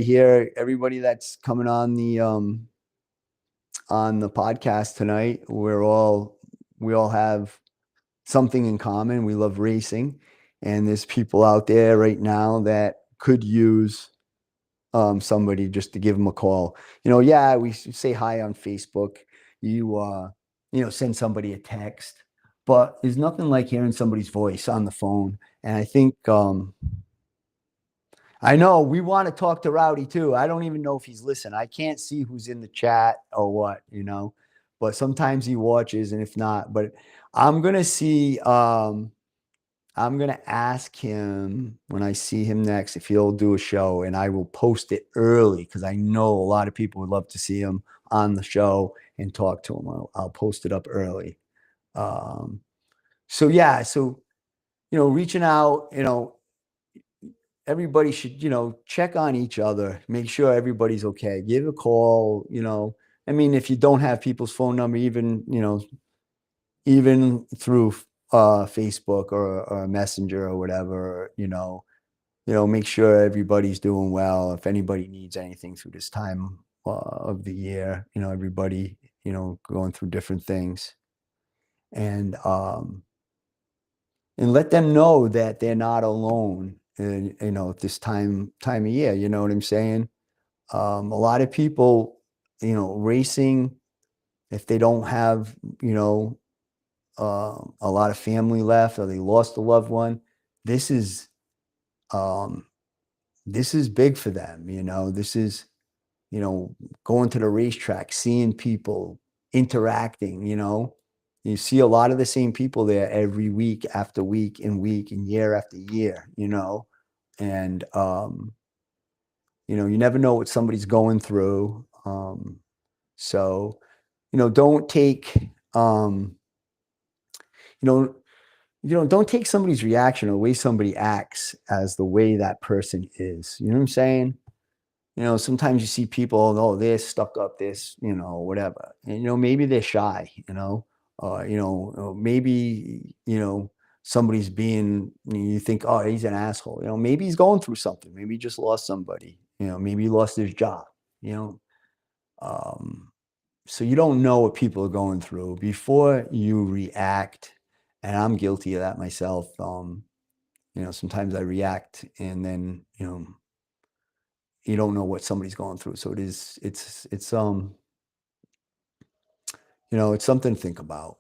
here, everybody that's coming on the podcast tonight. We all have something in common. We love racing, and there's people out there right now that could use somebody just to give them a call. Yeah, we say hi on Facebook. You send somebody a text, but there's nothing like hearing somebody's voice on the phone. And I think I know we want to talk to Rowdy too. I don't even know if he's listening. I can't see who's in the chat or what. But sometimes he watches, and if not, but I'm gonna see. I'm gonna ask him when I see him next if he'll do a show, and I will post it early because I know a lot of people would love to see him on the show and talk to him. I'll post it up early. So yeah, so reaching out, everybody should, check on each other, make sure everybody's okay. Give a call, I mean, if you don't have people's phone number, even through Facebook or Messenger or whatever, make sure everybody's doing well. If anybody needs anything through this time of the year, everybody, going through different things. And let them know that they're not alone, at this time of year, you know what I'm saying? A lot of people, racing, if they don't have, a lot of family left, or they lost a loved one, this is um, this is big for them. This is, going to the racetrack, seeing people, interacting. You see a lot of the same people there every week after week and year after year. And you never know what somebody's going through. So don't take you know don't take somebody's reaction or the way somebody acts as the way that person is. You know what I'm saying? Sometimes you see people, oh, they're stuck up, this, whatever. And, maybe they're shy, maybe, somebody's being, you think, oh, he's an asshole. Maybe he's going through something. Maybe he just lost somebody, maybe he lost his job, you know. So you don't know what people are going through before you react. And I'm guilty of that myself. Sometimes I react, and then, you don't know what somebody's going through. So it's it's something to think about.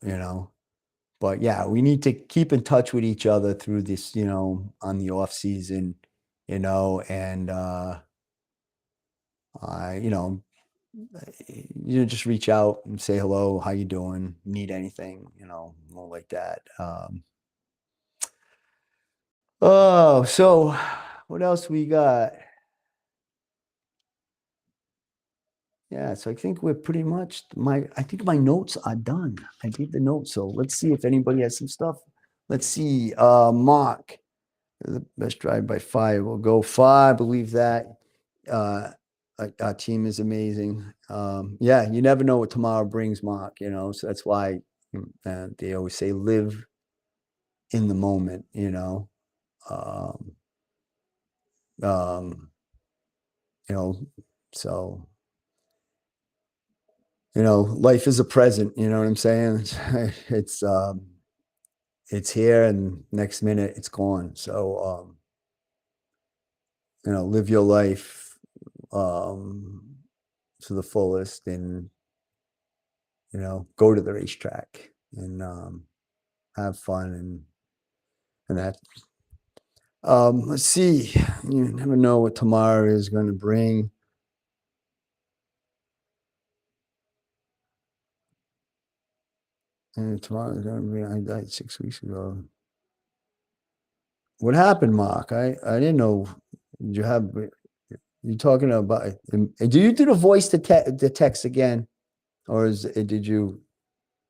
But yeah, we need to keep in touch with each other through this, on the off season, and I, just reach out and say hello, how you doing, need anything, more like that. Oh, so what else we got? Yeah, so I think we're pretty much I think my notes are done. I did the notes. So let's see if anybody has some stuff. Let's see. Mark, the best drive by far. We'll go far. I believe that. Our team is amazing. Yeah, you never know what tomorrow brings, Mark, so that's why they always say live in the moment, um, um, you know, so life is a present, you know what I'm saying? It's here, and next minute it's gone. So, live your life um, to the fullest, and, go to the racetrack, and have fun, and that. Let's see. You never know what tomorrow is going to bring. And tomorrow is going to be, I died 6 weeks ago. What happened, Mark? I didn't know. Did you have, you talking about, do you do the voice to the text again? Or did you,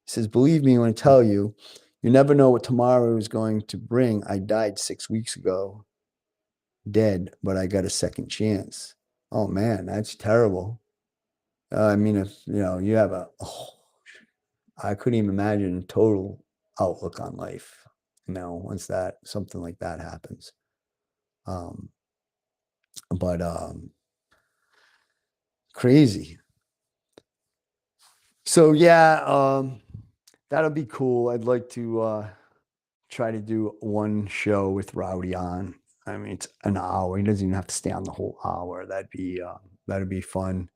it says, believe me when I tell you, you never know what tomorrow is going to bring. I died 6 weeks ago, dead, but I got a second chance. Oh man, that's terrible. I mean, if you have I couldn't even imagine a total outlook on life, once that something like that happens. Um, but crazy. So yeah, that'll be cool. I'd like to try to do one show with Rowdy on. I mean, it's an hour. He doesn't even have to stay on the whole hour. That'd be fun.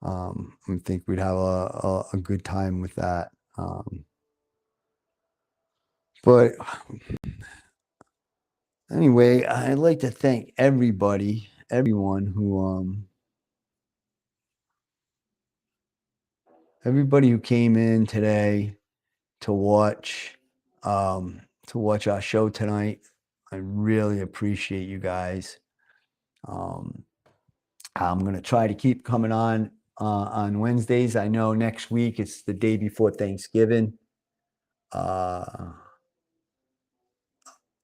I think we'd have a good time with that. But anyway, I'd like to thank everyone who came in today to watch our show tonight. I really appreciate you guys. I'm gonna try to keep coming on Wednesdays. I know next week it's the day before Thanksgiving.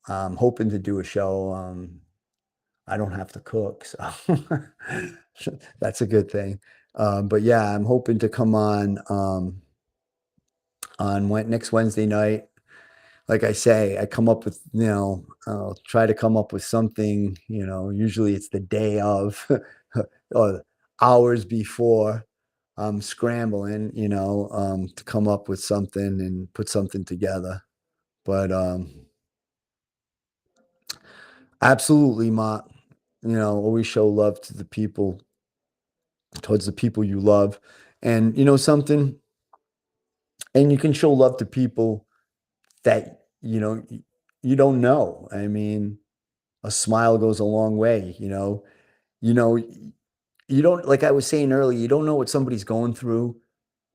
I'm hoping to do a show. I don't have to cook, so that's a good thing. But yeah, I'm hoping to come on next Wednesday night. Like I say, I come up with, I'll try to come up with something, usually it's the day of or hours before I'm scrambling, to come up with something and put something together. But absolutely, Mark, always show love to the people, towards the people you love. And something, and you can show love to people that, you don't know. I mean, a smile goes a long way, You know, you don't, like I was saying earlier, you don't know what somebody's going through,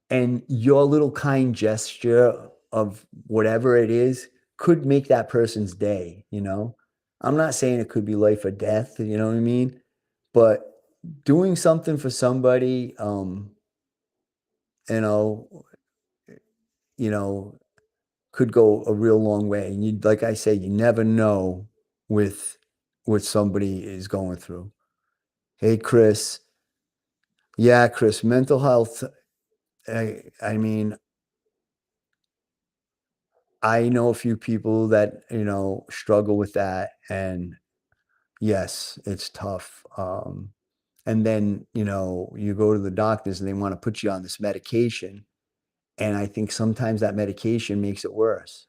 and your little kind gesture of whatever it is could make that person's day. I'm not saying it could be life or death, you know what I mean? But doing something for somebody, you know, you know, could go a real long way. And you, like I say, you never know with what somebody is going through. Hey, Chris. Yeah, Chris, mental health. I mean, I know a few people that, struggle with that. And yes, it's tough. And then, you go to the doctors and they want to put you on this medication. And I think sometimes that medication makes it worse.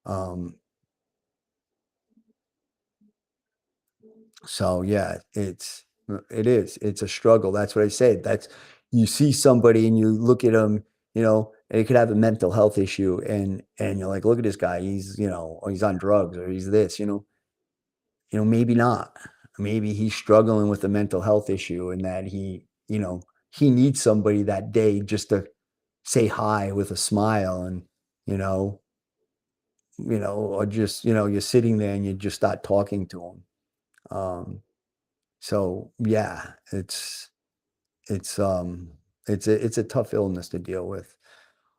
Um, so yeah, it is. It's a struggle. That's what I said. You see somebody and you look at them, and they could have a mental health issue and you're like, look at this guy. He's on drugs or he's this, maybe not. Maybe he's struggling with a mental health issue and that he needs somebody that day just to say hi with a smile and, you know, or just, you're sitting there and you just start talking to him. So yeah, it's it's a tough illness to deal with.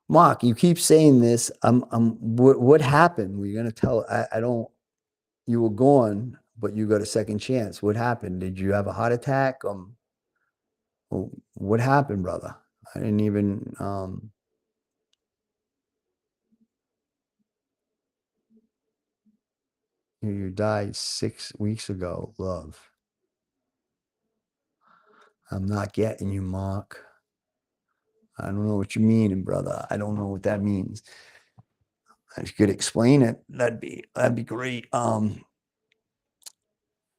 Mark, you keep saying this. What happened? Were you gonna tell? I don't. You were gone, but you got a second chance. What happened? Did you have a heart attack? What happened, brother? I didn't even. You died 6 weeks ago, love. I'm not getting you, Mark. I don't know what you mean, brother. I don't know what that means. If you could explain it, that'd be great. That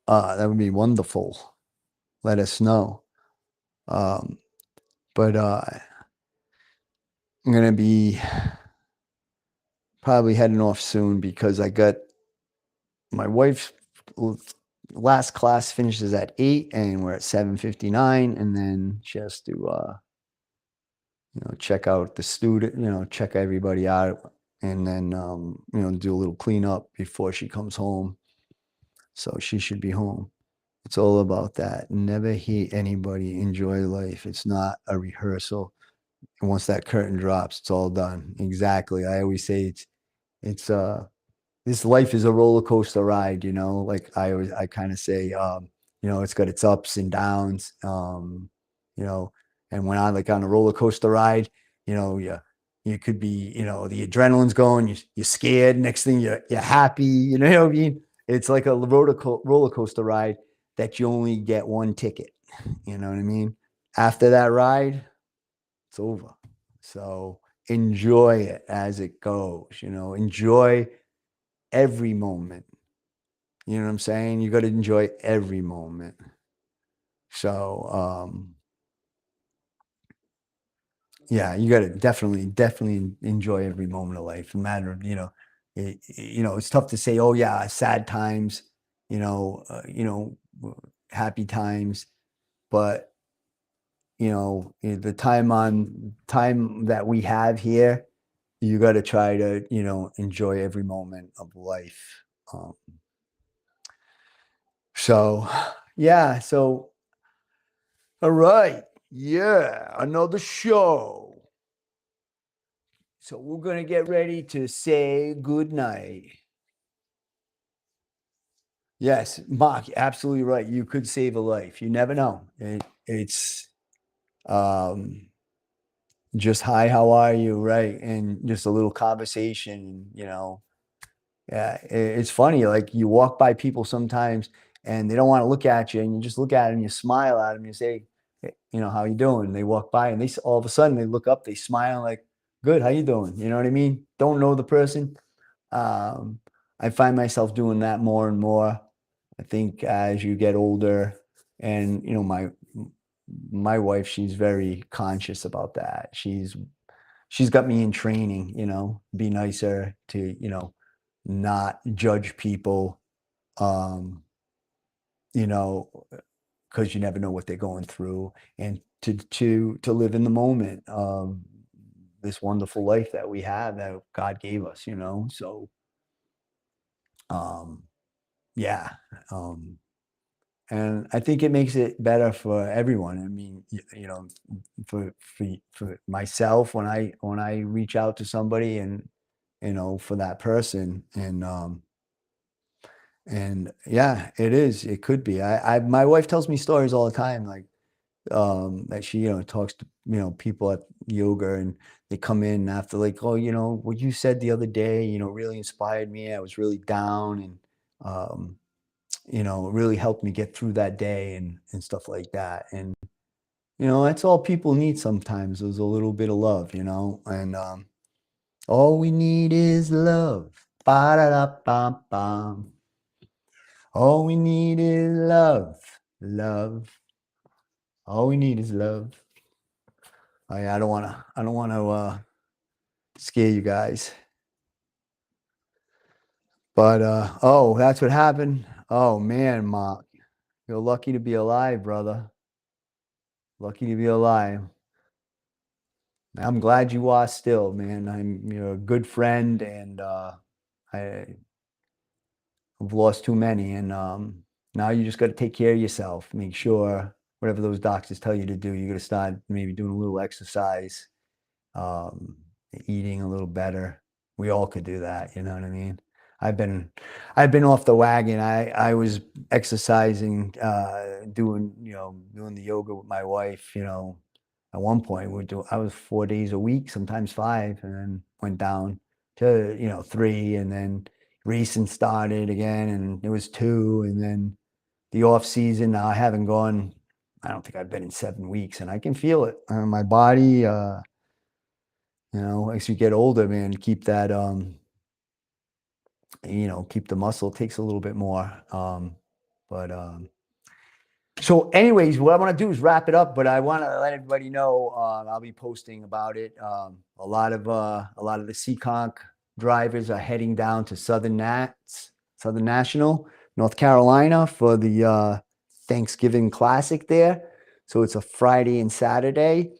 would be wonderful. Let us know. Um, but I'm gonna be probably heading off soon because I got my wife's last class finishes at 8 and we're at 7:59, and then she has to check out the student, check everybody out, and then do a little cleanup before she comes home. So she should be home. It's all about that. Never hate anybody. Enjoy life. It's not a rehearsal. And once that curtain drops, it's all done. Exactly. I always say it's this life is a roller coaster ride, like I kind of say, it's got its ups and downs, you know, and when I like on a roller coaster ride, you could be, the adrenaline's going, you're scared. Next thing you're happy, you know what I mean? It's like a roller coaster ride that you only get one ticket. You know what I mean? After that ride, it's over. So enjoy it as it goes, enjoy every moment. You know what I'm saying? You got to enjoy every moment. So, yeah, you got to definitely enjoy every moment of life. No matter, it's tough to say, oh yeah, sad times, you know, uh, you know, happy times, but the time that we have here, you got to try to, enjoy every moment of life. Um, so, yeah, so all right. Yeah, another show. So we're going to get ready to say good night. Yes, Mark, absolutely right. You could save a life. You never know. It's um, just hi, how are you, right? And just a little conversation, Yeah, it's funny. Like you walk by people sometimes, and they don't want to look at you, and you just look at them, you smile at them, you say, "Hey, how you doing?" They walk by, and all of a sudden they look up, they smile, like, "Good, how you doing?" You know what I mean? Don't know the person. Um, I find myself doing that more and more. I think as you get older, and my wife, she's very conscious about that. She's got me in training, be nicer to, not judge people, um, you know, because you never know what they're going through, and to live in the moment of this wonderful life that we have that God gave us, So, um, yeah, um, and I think it makes it better for everyone. I mean, for myself when I reach out to somebody, and for that person, and yeah, it is. It could be. My wife tells me stories all the time, like that she talks to people at yoga, and they come in after, like, oh, what you said the other day, really inspired me. I was really down, and um, it really helped me get through that day, and stuff like that. And that's all people need sometimes, is a little bit of love, and all we need is love. Ba-da-da-bum-bum. All we need is love, love. All we need is love. I don't want to scare you guys, but oh, that's what happened. Oh man, Mark, you're lucky to be alive, brother. Lucky to be alive. I'm glad you are still, man. You're a good friend, and I've lost too many, and now you just got to take care of yourself. Make sure whatever those doctors tell you to do, you got to start maybe doing a little exercise, um, eating a little better. We all could do that, you know what I mean? I've been I've been off the wagon. I was exercising, doing the yoga with my wife, At one point I was 4 days a week, sometimes five, and then went down to, 3, and then racing started again, and it was 2, and then the off season, I haven't gone. I don't think I've been in 7 weeks, and I can feel it on my body. As you get older, man, keep that, keep the muscle. It takes a little bit more. But so anyways, what I want to do is wrap it up, but I want to let everybody know, I'll be posting about it. A lot of the Seekonk drivers are heading down to Southern National, North Carolina, for the Thanksgiving Classic there. So it's a Friday and Saturday.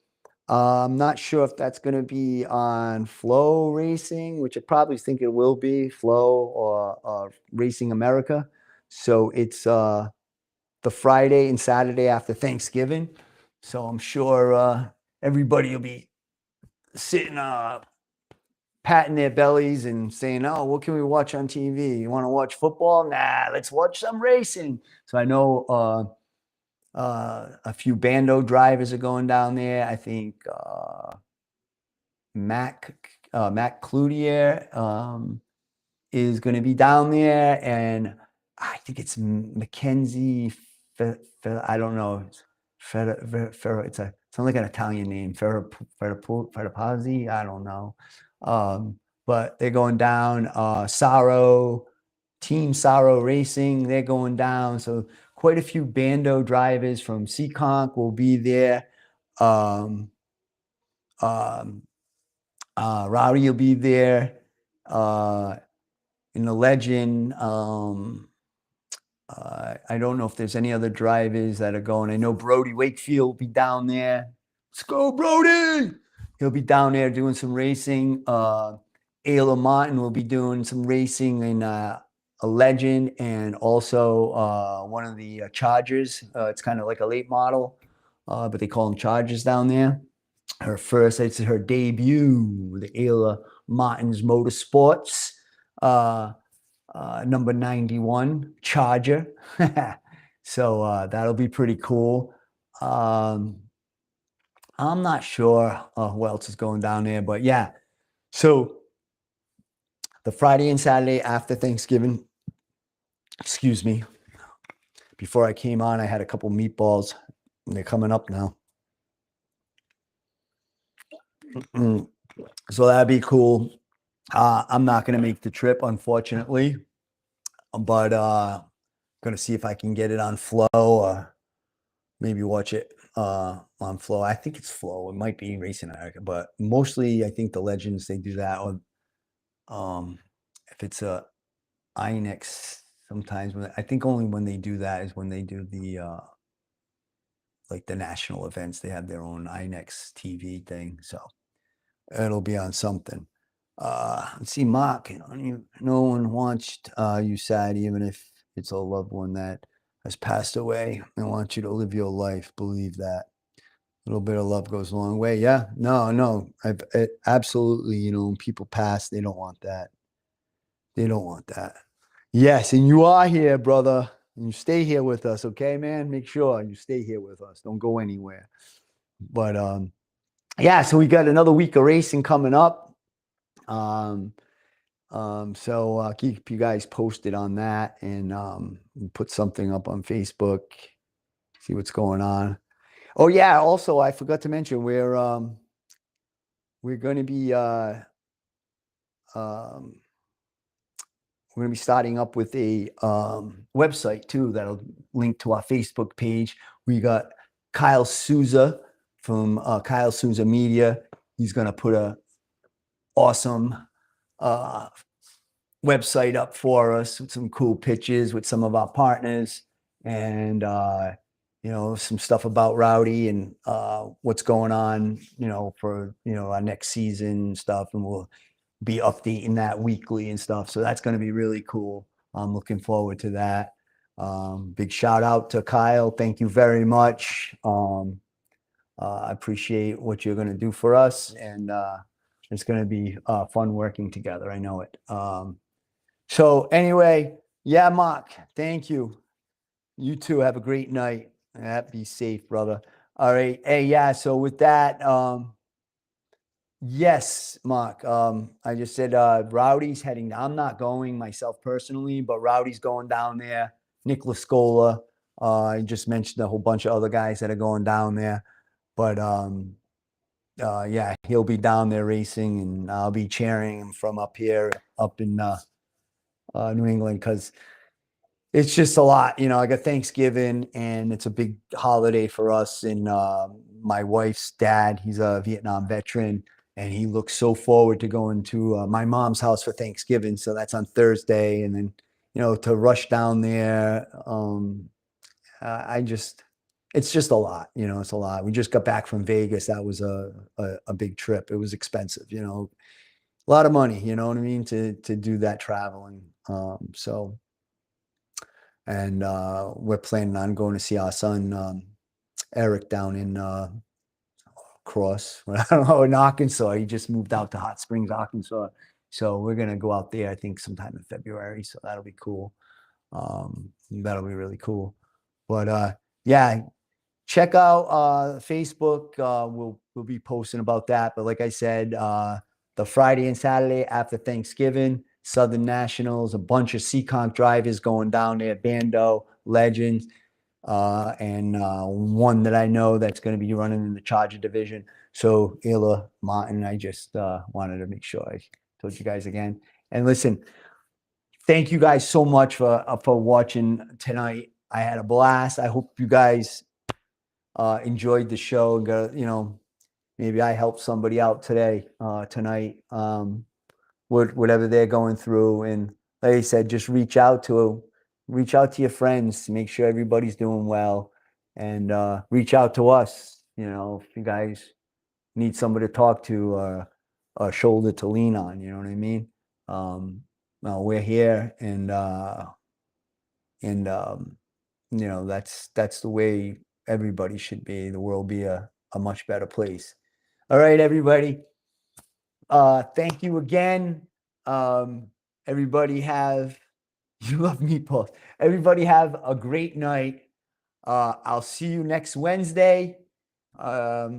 I'm not sure if that's going to be on Flow Racing, which I probably think it will be Flow or Racing America. So it's the Friday and Saturday after Thanksgiving. So I'm sure everybody will be sitting, patting their bellies and saying, "Oh, what can we watch on TV? You want to watch football? Nah, let's watch some racing." So I know a few Bando drivers are going down there. I think Matt Cloutier is going to be down there, and I think it's Mackenzie. I don't know. It's sounds like an Italian name. Ferrapazzi. I don't know. But they're going down. Team Saro Racing. They're going down. So quite a few Bando drivers from Seekonk will be there. Um, um, Rowdy will be there. In the Legend, I don't know if there's any other drivers that are going. I know Brody Wakefield will be down there. Let's go, Brody! He'll be down there doing some racing. Ayla Martin will be doing some racing in a Legend, and also one of the Chargers. It's kind of like a late model, but they call them Chargers down there. It's her debut, the Ayla Martin's Motorsports. number 91 Charger. So that'll be pretty cool. I'm not sure who else is going down there, but yeah. So the Friday and Saturday after Thanksgiving, excuse me, before I came on, I had a couple meatballs, and they're coming up now. So that'd be cool. I'm not going to make the trip, unfortunately, but going to see if I can get it on Flow or maybe watch it on Flow. I think it's Flow. It might be Racing America, but mostly I think the Legends, they do that. Or if it's a INX, sometimes I think only when they do that is when they do the like the national events. They have their own INX TV thing, so it'll be on something. Let's see, Mark. No one watched you sad, even if it's a loved one that has passed away. I want you to live your life. Believe that. A little bit of love goes a long way. Yeah, no. Absolutely. When people pass, they don't want that. They don't want that. Yes, and you are here, brother. And you stay here with us, okay, man? Make sure you stay here with us. Don't go anywhere. But yeah, so we got another week of racing coming up. So keep you guys posted on that, and put something up on Facebook. See what's going on. Oh yeah, also I forgot to mention we're going to be starting up with a website too that'll link to our Facebook page. We got Kyle Souza from Kyle Souza Media. He's going to put a awesome website up for us with some cool pictures with some of our partners, and some stuff about Rowdy and what's going on, for our next season and stuff, and we'll be updating that weekly and stuff. So that's going to be really cool. I'm looking forward to that. Big shout out to Kyle. Thank you very much. I appreciate what you're going to do for us, and it's going to be fun working together. I know it. So anyway, yeah, Mark, thank you. You too. Have a great night. Be safe, brother. All right. Hey, yeah. So with that, yes, Mark. I just said Rowdy's heading down. I'm not going myself personally, but Rowdy's going down there. Nicholas Scola. I just mentioned a whole bunch of other guys that are going down there. But yeah, he'll be down there racing, and I'll be cheering him from up here, up in New England, because it's just a lot. I got Thanksgiving, and it's a big holiday for us. And my wife's dad, he's a Vietnam veteran, and he looks so forward to going to my mom's house for Thanksgiving. So that's on Thursday. And then, to rush down there, it's just a lot. It's a lot. We just got back from Vegas. That was a big trip. It was expensive, a lot of money, you know what I mean, to do that traveling. So, and we're planning on going to see our son, Eric, down in Cross, I don't know, in Arkansas. He just moved out to Hot Springs, Arkansas. So we're going to go out there, I think, sometime in February. So that'll be cool. That'll be really cool. But yeah, check out Facebook. We'll be posting about that. But like I said, the Friday and Saturday after Thanksgiving, Southern Nationals, a bunch of Seekonk drivers going down there, Bando, Legends, and one that I know that's going to be running in the Charger division. So Ila Martin, I just wanted to make sure I told you guys again. And listen, thank you guys so much for watching tonight. I had a blast. I hope you guys enjoyed the show, and got, maybe I helped somebody out tonight, whatever they're going through. And like I said, just reach out to your friends to make sure everybody's doing well, and reach out to us. If you guys need somebody to talk to, or a shoulder to lean on, you know what I mean? We're here, and that's the way everybody should be. The world be a much better place. All right, everybody. Thank you again. Everybody have You love meatballs. Everybody have a great night. I'll see you next Wednesday. Yeah,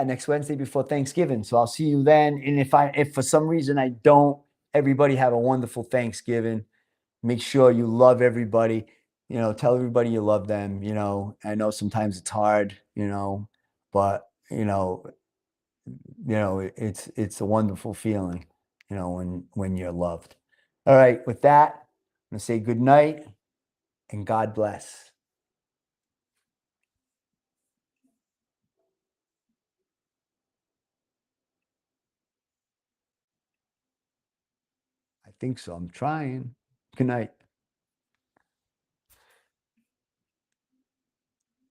next Wednesday before Thanksgiving. So I'll see you then. And if for some reason I don't, everybody have a wonderful Thanksgiving. Make sure you love everybody. Tell everybody you love them. I know sometimes it's hard, but it's a wonderful feeling, when you're loved. All right, with that, I'm gonna say good night and God bless. I think so. I'm trying. Good night.